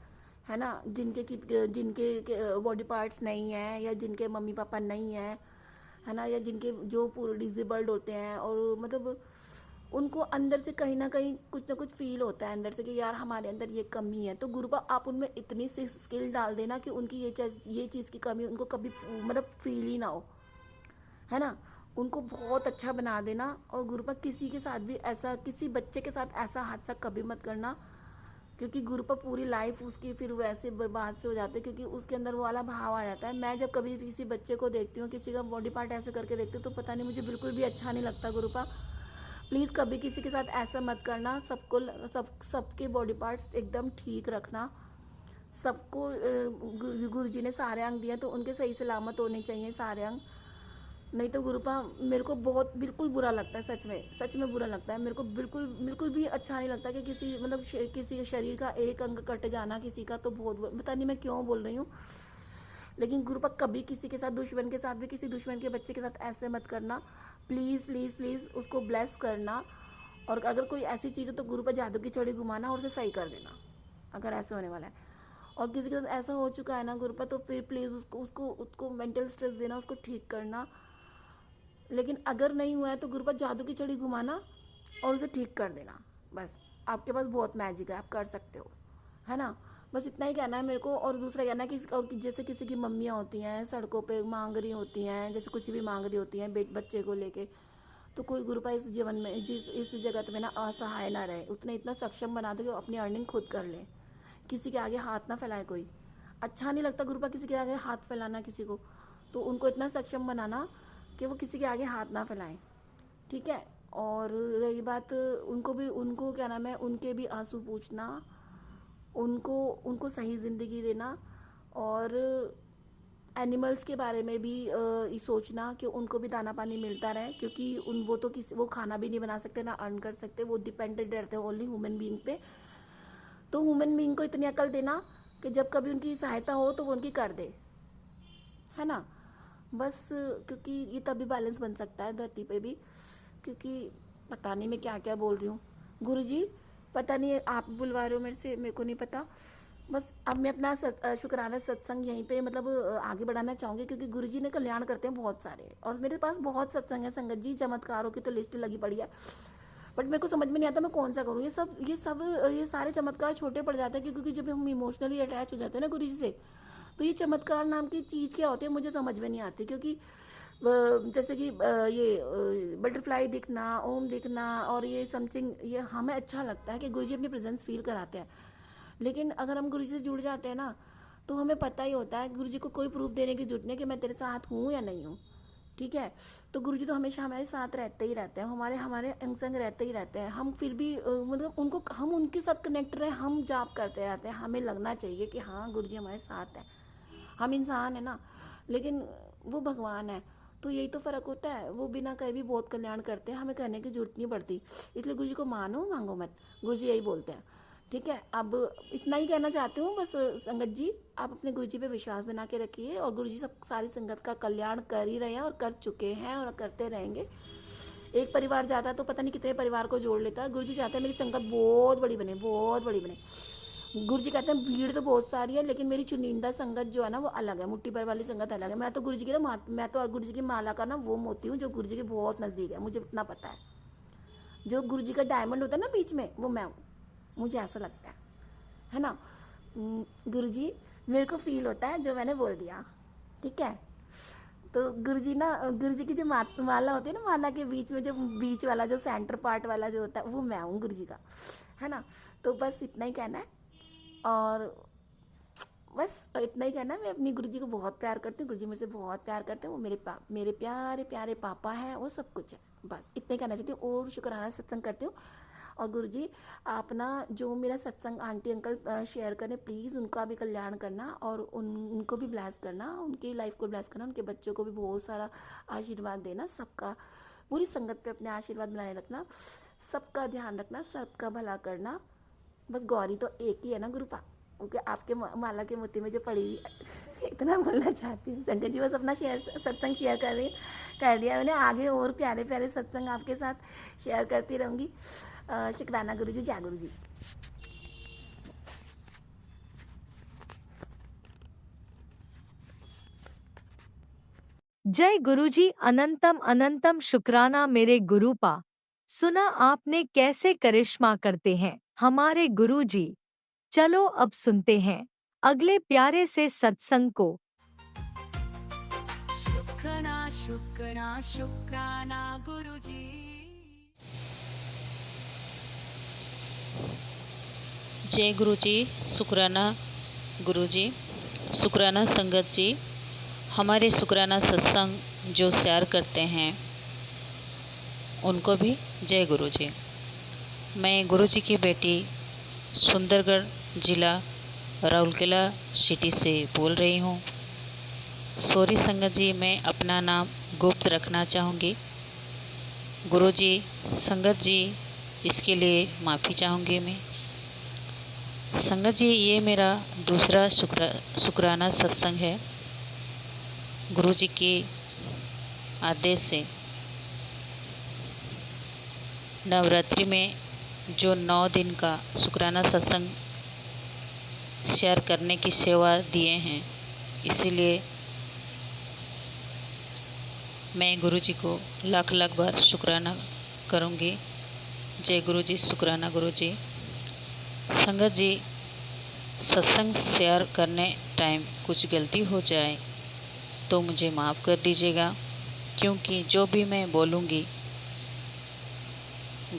है ना, जिनके बॉडी पार्ट्स नहीं हैं, या जिनके मम्मी पापा नहीं हैं, है ना, या जिनके जो पूरे डिसेबल्ड होते हैं, और मतलब उनको अंदर से कहीं ना कहीं कुछ ना कुछ फील होता है अंदर से कि यार हमारे अंदर ये कमी है। तो गुरुपा आप उनमें इतनी सी स्किल डाल देना कि उनकी ये चीज़ की कमी उनको कभी मतलब फील ही ना हो, है ना, उनको बहुत अच्छा बना देना। और गुरुपा किसी के साथ भी ऐसा, किसी बच्चे के साथ ऐसा हादसा कभी मत करना, क्योंकि गुरुपा पूरी लाइफ उसकी फिर वैसे बर्बाद से हो जाते हैं, क्योंकि उसके अंदर वो वाला भाव आ जाता है। मैं जब कभी किसी बच्चे को देखती हूँ, किसी का बॉडी पार्ट ऐसे करके देखती हूँ, तो पता नहीं मुझे बिल्कुल भी अच्छा नहीं लगता। गुरुपा प्लीज़ कभी किसी के साथ ऐसा मत करना, सबके बॉडी पार्ट्स एकदम ठीक रखना। सबको गुरुजी ने सारे अंग दिए, तो उनके सही सलामत होने चाहिए सारे अंग। नहीं तो गुरुपा मेरे को बहुत बिल्कुल बुरा लगता है, सच में बुरा लगता है मेरे को, बिल्कुल भी अच्छा नहीं लगता कि किसी शरीर का एक अंग कट जाना किसी का, तो बहुत पता नहीं मैं क्यों बोल रही हूँ। लेकिन गुरुपा कभी किसी के साथ, दुश्मन के साथ भी, किसी दुश्मन के बच्चे के साथ ऐसे मत करना, प्लीज़ प्लीज़ प्लीज़ उसको ब्लेस करना। और अगर कोई ऐसी चीज़ है तो गुरुपा जादू की छड़ी घुमाना और उसे सही कर देना, अगर ऐसे होने वाला है। और किसी के साथ ऐसा हो चुका है ना गुरुपा, तो फिर प्लीज़ उसको मेंटल स्ट्रेस देना, उसको ठीक करना। लेकिन अगर नहीं हुआ है तो गुरुपा जादू की छड़ी घुमाना और उसे ठीक कर देना। बस आपके पास बहुत मैजिक है, आप कर सकते हो, है ना। बस इतना ही कहना है मेरे को। और दूसरा कहना है कि और जैसे किसी की मम्मियाँ होती हैं सड़कों पे मांग रही होती हैं, जैसे कुछ भी मांग रही होती हैं बच्चे को लेके, तो कोई गुरुपा इस जीवन में इस जगत में ना असहाय ना रहे, उतने इतना सक्षम बना दो कि अपनी अर्निंग खुद कर ले, किसी के आगे हाथ ना फैलाए। कोई अच्छा नहीं लगता गुरुपा किसी के आगे हाथ फैलाना किसी को, तो उनको इतना सक्षम बनाना कि वो किसी के आगे हाथ ना फैलाएं, ठीक है। और रही बात उनको क्या नाम है, उनके भी आंसू पूछना, उनको सही ज़िंदगी देना। और एनिमल्स के बारे में भी सोचना कि उनको भी दाना पानी मिलता रहे, क्योंकि वो खाना भी नहीं बना सकते, ना अर्न कर सकते, वो डिपेंडेंट रहते हैं ओनली ह्यूमन बीइंग पे। तो ह्यूमन बीइंग को इतनी अकल देना कि जब कभी उनकी सहायता हो तो वो उनकी कर दे, है ना। बस क्योंकि ये तभी बैलेंस बन सकता है धरती पे भी, क्योंकि पता नहीं मैं क्या क्या बोल रही हूँ गुरुजी, पता नहीं आप बुलवा रहे हो मेरे को नहीं पता। बस अब मैं अपना शुक्राना सत्संग यहीं पे मतलब आगे बढ़ाना चाहूँगी, क्योंकि गुरुजी ने कल्याण करते हैं बहुत सारे, और मेरे पास बहुत सत्संग है संगत जी, चमत्कारों की तो लिस्ट लगी पड़ी है। बट मेरे को समझ में नहीं आता मैं कौन सा करूँ। ये सारे चमत्कार छोटे पड़ जाते हैं, क्योंकि जब हम इमोशनली अटैच हो जाते हैं ना गुरु जी से, तो ये चमत्कार नाम की चीज़ क्या होती है मुझे समझ में नहीं आती। क्योंकि जैसे कि ये बटरफ्लाई दिखना, ओम दिखना और ये समथिंग, ये हमें अच्छा लगता है कि गुरु जी अपनी प्रेजेंस फील कराते हैं। लेकिन अगर हम गुरु जी से जुड़ जाते हैं ना, तो हमें पता ही होता है गुरु जी को कोई प्रूफ देने की जरूरत नहीं कि मैं तेरे साथ हूँ या नहीं हूँ। ठीक है, तो गुरु जी तो हमेशा हमारे साथ रहते ही रहते हैं, हमारे हमारे अंग संग रहते ही रहते हैं। हम फिर भी मतलब हम उनके साथ कनेक्ट रहे, हम जाप करते रहते हैं। हमें लगना चाहिए कि हाँ गुरु जी हमारे साथ हैं। हम इंसान है ना, लेकिन वो भगवान है। तो यही तो फ़र्क होता है, वो बिना कहे भी बहुत कल्याण करते हैं, हमें कहने की जरूरत नहीं पड़ती। इसलिए गुरु जी को मानो, मांगो मत, गुरु जी यही बोलते हैं। ठीक है, अब इतना ही कहना चाहती हूँ बस। संगत जी, आप अपने गुरु जी पे विश्वास बना के रखिए, और गुरु जी सब सारी संगत का कल्याण कर ही रहे हैं और कर चुके हैं और करते रहेंगे। एक परिवार जाता है तो पता नहीं कितने परिवार को जोड़ लेता है। गुरु जी चाहते हैं मेरी संगत बहुत बड़ी बने, बहुत बड़ी बने। गुरु जी कहते हैं भीड़ तो बहुत सारी है, लेकिन मेरी चुनिंदा संगत जो है ना वो अलग है, मुट्ठी भर वाली संगत अलग है। मैं तो गुरु जी की ना मैं तो गुरु जी की माला का ना वो मोती हूँ जो गुरु जी के बहुत नज़दीक है, मुझे इतना पता है। जो गुरु जी का डायमंड होता है ना बीच में, वो मैं हूँ, मुझे ऐसा लगता है ना। गुरु जी मेरे को फील होता है जो मैंने बोल दिया। ठीक है, तो गुरु जी की जो माला होती है ना, माला के बीच में जो बीच वाला जो सेंटर पार्ट वाला जो होता है वो मैं हूँ गुरु जी का, है ना। तो बस इतना ही कहना है, और बस इतना ही कहना है। मैं अपनी गुरु जी को बहुत प्यार करती हूँ, गुरु जी मुझसे बहुत प्यार करते हैं। वो मेरे प्यारे प्यारे पापा हैं, वो सब कुछ है। बस इतना ही कहना चाहती हूँ, और शुक्राना सत्संग करती हूँ। और गुरु जी आप ना जो मेरा सत्संग आंटी अंकल शेयर करें, प्लीज़ उनका भी कल्याण करना, और उनको भी ब्लेस करना, उनकी लाइफ को ब्लेस करना, उनके बच्चों को भी बहुत सारा आशीर्वाद देना। सबका, पूरी संगत पे अपने आशीर्वाद बनाए रखना, सबका ध्यान रखना, सबका भला करना। बस गौरी तो एक ही है ना गुरुपा, क्योंकि आपके माला के मोती में जो पड़ी हुई इतना बोलना चाहती हूँ। संगत जी बस अपना सत्संग शेयर कर दिया मैंने। आगे और प्यारे प्यारे सत्संग आपके साथ शेयर करती रहूँगी। शुक्राना गुरु जी, जय गुरु जी। जय गुरुजी, अनंतम अनंतम शुक्राना मेरे गुरुपा। सुना आपने कैसे करिश्मा करते हैं हमारे गुरुजी। चलो अब सुनते हैं अगले प्यारे से सत्संग को। शुक्राना शुक्राना शुक्राना गुरुजी। जय गुरुजी, शुक्राना गुरुजी, शुक्राना संगत जी। हमारे शुक्राना सत्संग जो शेयर करते हैं उनको भी जय गुरुजी। मैं गुरुजी की बेटी सुंदरगढ़ ज़िला राउरकेला सिटी से बोल रही हूँ। सॉरी संगत जी, मैं अपना नाम गुप्त रखना चाहूँगी। गुरुजी, संगत जी, इसके लिए माफ़ी चाहूँगी मैं। संगत जी, ये मेरा दूसरा शुक्राना सत्संग है। गुरुजी के आदेश से नवरात्रि में जो 9 दिन का शुक्राना सत्संग शेयर करने की सेवा दिए हैं, इसीलिए मैं गुरुजी को लाख लाख बार शुक्राना करूँगी। जय गुरुजी, शुक्राना गुरुजी। संगत जी, सत्संग शेयर करने टाइम कुछ गलती हो जाए तो मुझे माफ़ कर दीजिएगा, क्योंकि जो भी मैं बोलूँगी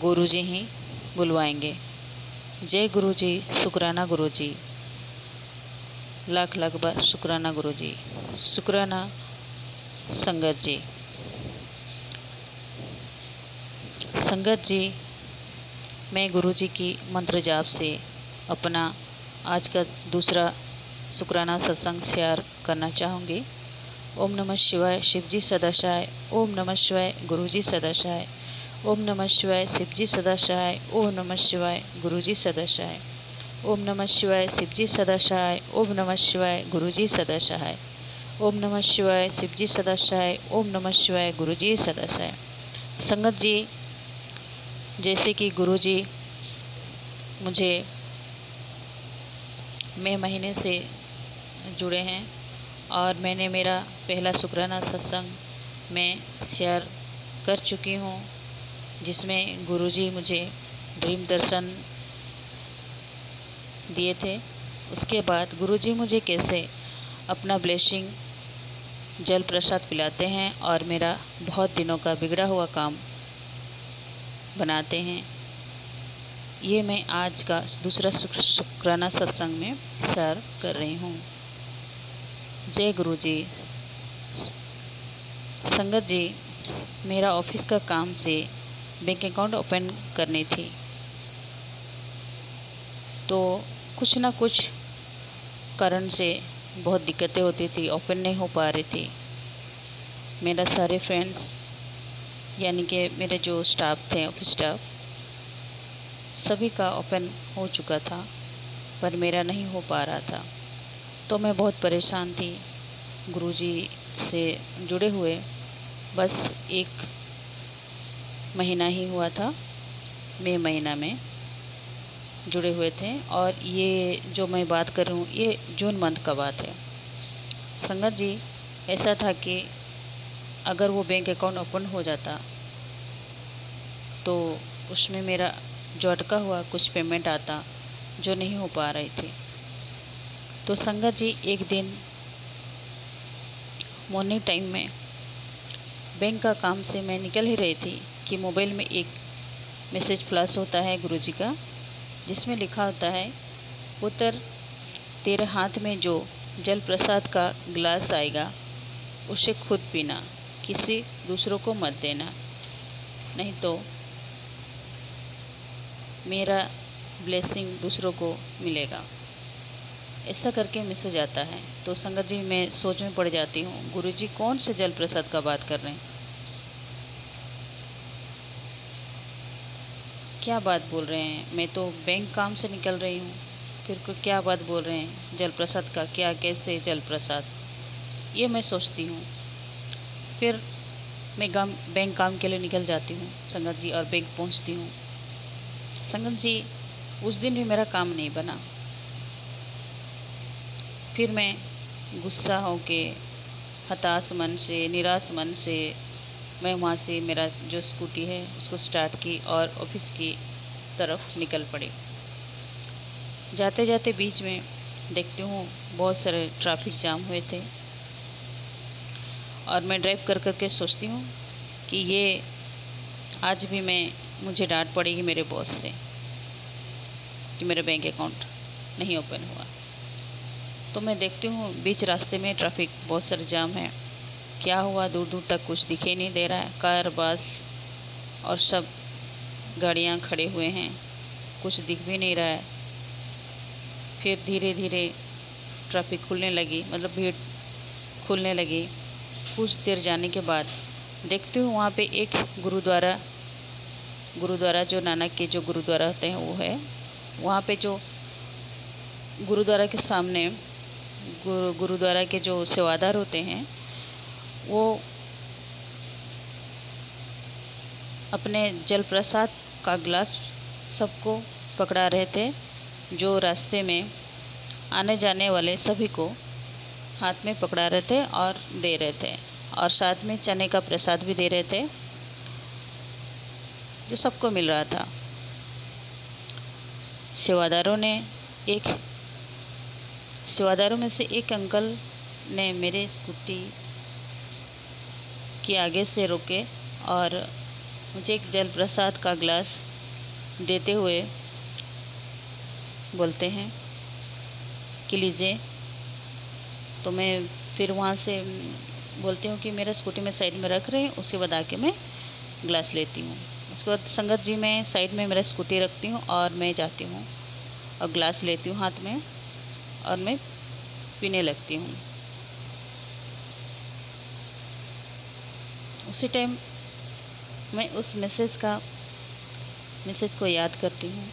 गुरुजी ही बुलवाएंगे। जय गुरुजी, शुक्राना गुरुजी, लाख लाख बार शुक्राना गुरुजी। शुक्राना संगत जी। संगत जी, मैं गुरुजी की मंत्र जाप से अपना आज का दूसरा शुक्राना सत्संग शेयर करना चाहूँगी। ओम नमः शिवाय, शिवजी सदाशाय। ओम नमः शिवाय, गुरुजी सदाशाय। ओम नमः शिवाय, शिवजी सदाशाय। ओम नमः शिवाय, गुरुजी सदाशाय। ओम नमः शिवाय, शिवजी सदाशाय। ओम नमः शिवाय, गुरुजी सदाशाय। ओम नमः शिवाय, शिवजी सदाशाय। ओम नमः शिवाय, गुरुजी सदाशाय। संगत जी, जैसे कि गुरुजी मुझे मई महीने से जुड़े हैं और मैंने मेरा पहला शुक्राना सत्संग मैं शेयर कर चुकी हूँ। जिसमें गुरुजी मुझे ड्रीम दर्शन दिए थे। उसके बाद गुरुजी मुझे कैसे अपना ब्लेसिंग जल प्रसाद पिलाते हैं और मेरा बहुत दिनों का बिगड़ा हुआ काम बनाते हैं, ये मैं आज का दूसरा शुक्राना सत्संग में शेयर कर रही हूँ। जय गुरुजी। संगत जी, मेरा ऑफिस का काम से बैंक अकाउंट ओपन करनी थी, तो कुछ ना कुछ कारण से बहुत दिक्कतें होती थी, ओपन नहीं हो पा रही थी। मेरा सारे फ्रेंड्स यानी कि मेरे जो स्टाफ थे, ऑफिस स्टाफ, सभी का ओपन हो चुका था, पर मेरा नहीं हो पा रहा था। तो मैं बहुत परेशान थी। गुरुजी से जुड़े हुए बस 1 महीना ही हुआ था, मई महीना में जुड़े हुए थे, और ये जो मैं बात कर रही हूँ ये जून मंथ का बात है। संगत जी, ऐसा था कि अगर वो बैंक अकाउंट ओपन हो जाता तो उसमें मेरा जो अटका हुआ कुछ पेमेंट आता जो नहीं हो पा रही थी। तो संगत जी, एक दिन मॉर्निंग टाइम में बैंक का काम से मैं निकल ही रही थी कि मोबाइल में एक मैसेज फ्लैश होता है गुरुजी का, जिसमें लिखा होता है, पुत्र, तेरे हाथ में जो जल प्रसाद का गिलास आएगा उसे खुद पीना, किसी दूसरों को मत देना, नहीं तो मेरा ब्लेसिंग दूसरों को मिलेगा। ऐसा करके मैसेज आता है। तो संगत जी, मैं सोच में पड़ जाती हूँ, गुरुजी कौन से जल प्रसाद का बात कर रहे हैं, क्या बात बोल रहे हैं। मैं तो बैंक काम से निकल रही हूँ, फिर को क्या बात बोल रहे हैं जल प्रसाद का, क्या कैसे जल प्रसाद, ये मैं सोचती हूँ। फिर मैं बैंक काम के लिए निकल जाती हूँ संगत जी, और बैंक पहुँचती हूँ। संगत जी, उस दिन भी मेरा काम नहीं बना। फिर मैं गुस्सा होके, हताश मन से, निराश मन से मैं वहाँ से मेरा जो स्कूटी है उसको स्टार्ट की और ऑफिस की तरफ निकल पड़ी। जाते जाते बीच में देखती हूँ बहुत सारे ट्रैफिक जाम हुए थे, और मैं ड्राइव कर करके सोचती हूँ कि ये आज भी मुझे डांट पड़ेगी मेरे बॉस से कि मेरा बैंक अकाउंट नहीं ओपन हुआ। तो मैं देखती हूँ बीच रास्ते में ट्रैफिक बहुत सारे जाम है। क्या हुआ, दूर दूर तक कुछ दिखाई नहीं दे रहा है, कार, बस और सब गाड़ियाँ खड़े हुए हैं, कुछ दिख भी नहीं रहा है। फिर धीरे धीरे ट्रैफिक खुलने लगी, मतलब भीड़ खुलने लगी। कुछ देर जाने के बाद देखती हूँ वहाँ पे एक गुरुद्वारा जो नानक के जो गुरुद्वारा होते हैं वो है। वहाँ पे जो गुरुद्वारा के सामने गुरुद्वारा के जो सेवादार होते हैं वो अपने जल प्रसाद का गिलास सबको पकड़ा रहे थे, जो रास्ते में आने जाने वाले सभी को हाथ में पकड़ा रहे थे और दे रहे थे, और साथ में चने का प्रसाद भी दे रहे थे जो सबको मिल रहा था। सेवादारों में से एक अंकल ने मेरे स्कूटी के आगे से रोके और मुझे एक जल प्रसाद का गिलास देते हुए बोलते हैं कि लीजिए। तो मैं फिर वहाँ से बोलती हूँ कि मेरा स्कूटी में साइड में रख रहे हैं, उसके बाद आके मैं गिलास लेती हूँ। उसके बाद संगत जी, मैं साइड में मेरा स्कूटी रखती हूँ और मैं जाती हूँ और गिलास लेती हूँ हाथ में और मैं पीने लगती हूँ। उसी टाइम मैं उस मैसेज को याद करती हूँ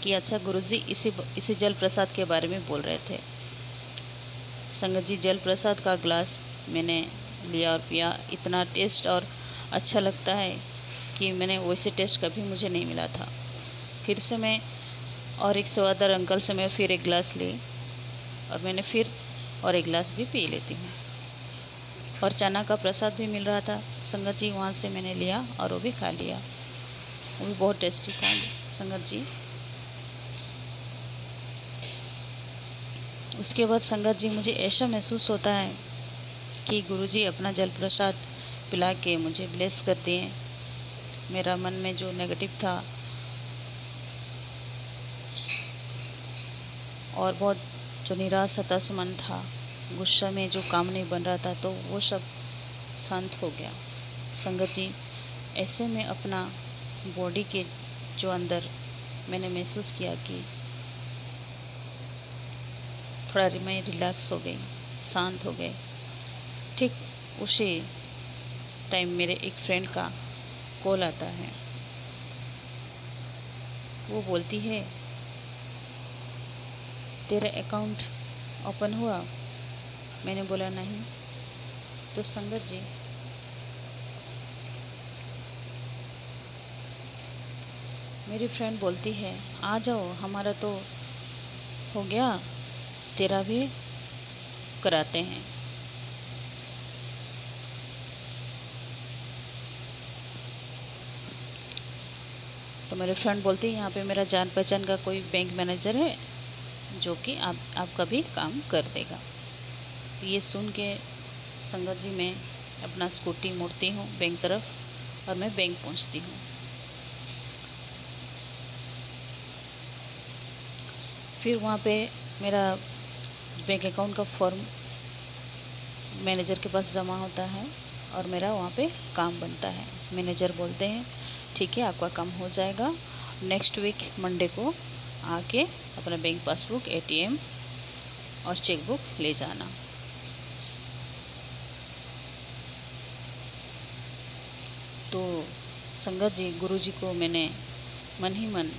कि अच्छा, गुरुजी इसी जल प्रसाद के बारे में बोल रहे थे। संगत जी, जल प्रसाद का गिलास मैंने लिया और पिया। इतना टेस्ट और अच्छा लगता है कि मैंने वैसे टेस्ट कभी मुझे नहीं मिला था। फिर से मैं और एक सेवादार अंकल से मैं फिर एक गिलास ली और मैंने फिर और एक गिलास भी पी लेती हूँ। और चना का प्रसाद भी मिल रहा था संगत जी, वहाँ से मैंने लिया और वो भी खा लिया। वो भी बहुत टेस्टी था संगत जी। उसके बाद संगत जी मुझे ऐसा महसूस होता है कि गुरुजी अपना जल प्रसाद पिला के मुझे ब्लेस कर दिए। मेरा मन में जो नेगेटिव था और बहुत जो निराश हताश मन था, गुस्सा में जो काम नहीं बन रहा था, तो वो सब शांत हो गया। संगत जी ऐसे में अपना बॉडी के जो अंदर मैंने महसूस किया कि थोड़ा मैं रिलैक्स हो गई, शांत हो गए। ठीक उसी टाइम मेरे एक फ्रेंड का कॉल आता है। वो बोलती है तेरा अकाउंट ओपन हुआ? मैंने बोला नहीं। तो संगत जी मेरी फ्रेंड बोलती है आ जाओ, हमारा तो हो गया, तेरा भी कराते हैं। तो मेरे फ्रेंड बोलती है यहाँ पे मेरा जान पहचान का कोई बैंक मैनेजर है जो कि आपका भी काम कर देगा। ये सुन के संगत जी मैं अपना स्कूटी मोड़ती हूँ बैंक तरफ और मैं बैंक पहुँचती हूँ। फिर वहाँ पे मेरा बैंक अकाउंट का फॉर्म मैनेजर के पास जमा होता है और मेरा वहाँ पे काम बनता है। मैनेजर बोलते हैं ठीक है, आपका काम हो जाएगा, नेक्स्ट वीक मंडे को आके अपना बैंक पासबुक, ATM और चेकबुक ले जाना। तो संगत जी गुरुजी को मैंने मन ही मन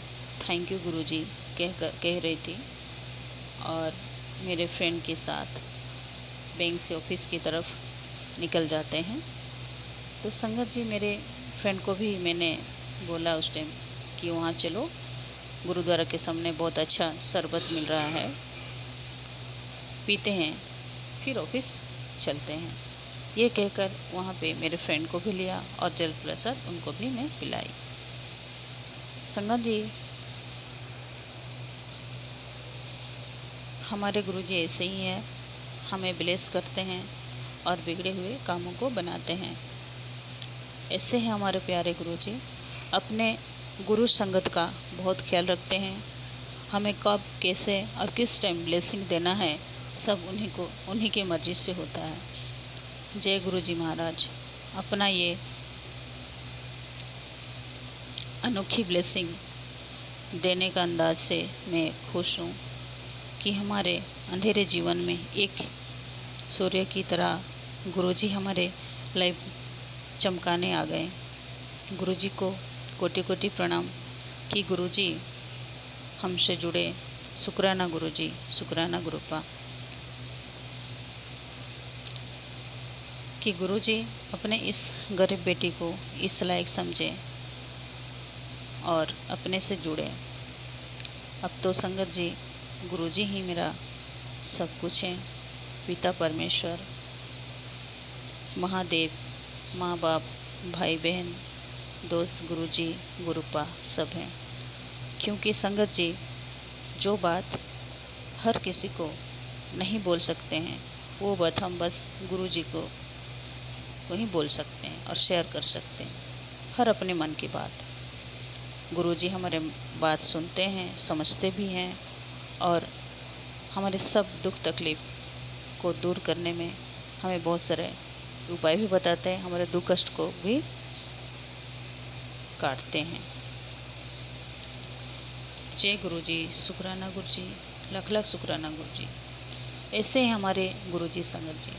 थैंक यू गुरुजी कह रही थी और मेरे फ्रेंड के साथ बैंक से ऑफिस की तरफ निकल जाते हैं। तो संगत जी मेरे फ्रेंड को भी मैंने बोला उस टाइम कि वहाँ चलो, गुरुद्वारा के सामने बहुत अच्छा शरबत मिल रहा है, पीते हैं फिर ऑफिस चलते हैं। ये कहकर वहाँ पे मेरे फ्रेंड को भी लिया और जल प्रसाद उनको भी मैं पिलाई। संगत जी हमारे गुरुजी ऐसे ही हैं, हमें ब्लेस करते हैं और बिगड़े हुए कामों को बनाते हैं। ऐसे हैं हमारे प्यारे गुरुजी, अपने गुरु संगत का बहुत ख्याल रखते हैं। हमें कब कैसे और किस टाइम ब्लेसिंग देना है सब उन्हीं की मर्जी से होता है। जय गुरुजी महाराज। अपना ये अनोखी ब्लेसिंग देने का अंदाज से मैं खुश हूँ कि हमारे अंधेरे जीवन में एक सूर्य की तरह गुरुजी हमारे लाइफ चमकाने आ गए। गुरुजी को कोटि कोटि प्रणाम कि गुरुजी हमसे जुड़े। शुक्राना गुरुजी, शुक्राना गुरुपा कि गुरुजी अपने इस गरीब बेटी को इस लायक समझे और अपने से जुड़े। अब तो संगत जी गुरुजी ही मेरा सब कुछ है। पिता परमेश्वर, महादेव, माँ बाप, भाई बहन, दोस्त, गुरुजी, गुरुपा सब हैं। क्योंकि संगत जी जो बात हर किसी को नहीं बोल सकते हैं वो बात हम बस गुरुजी को ही बोल सकते हैं और शेयर कर सकते हैं, हर अपने मन की बात। गुरुजी हमारे बात सुनते हैं, समझते भी हैं और हमारे सब दुख तकलीफ़ को दूर करने में हमें बहुत सारे उपाय भी बताते हैं, हमारे दुख कष्ट को भी काटते हैं। जय गुरुजी, शुक्राना गुरुजी, लख लख शुक्राना गुरुजी। ऐसे हैं हमारे गुरुजी संगत जी।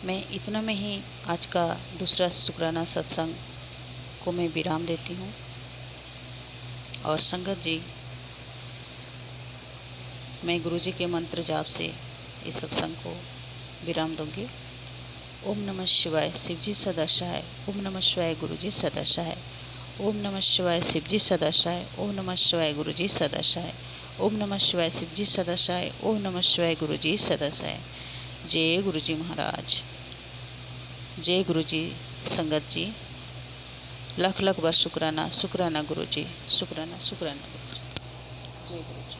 मैं इतना में ही आज का दूसरा शुक्राना सत्संग को मैं विराम देती हूँ और संगत जी मैं गुरुजी के मंत्र जाप से इस सत्संग को विराम दूंगी। ओम नमः शिवाय, शिवजी सदा सहाय। ओम नमः शिवाय, गुरुजी सदा सहाय। ओम नमः शिवाय, शिवजी सदा सहाय। ओम नमः शिवाय, गुरुजी सदा सहाय। ओम नमः शिवाय शिवजी सदासाय। ओम नमः शिवाय गुरुजी सदासाय। जय गुरुजी महाराज। जय गुरुजी संगत जी। लाख लाख बार शुक्राना, शुक्राना गुरुजी, शुक्राना शुक्राना गुरुजी। जय गुरुजी।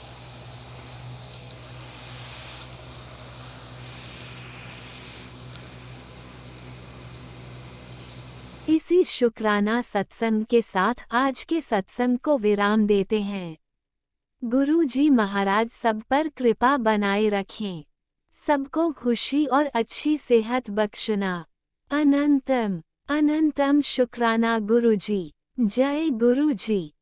इसी शुक्राना सत्संग के साथ आज के सत्संग को विराम देते हैं। गुरु जी महाराज सब पर कृपा बनाए रखें, सबको खुशी और अच्छी सेहत बख्शना। अनंतम अनंतम शुक्राना गुरु जी। जय गुरु जी।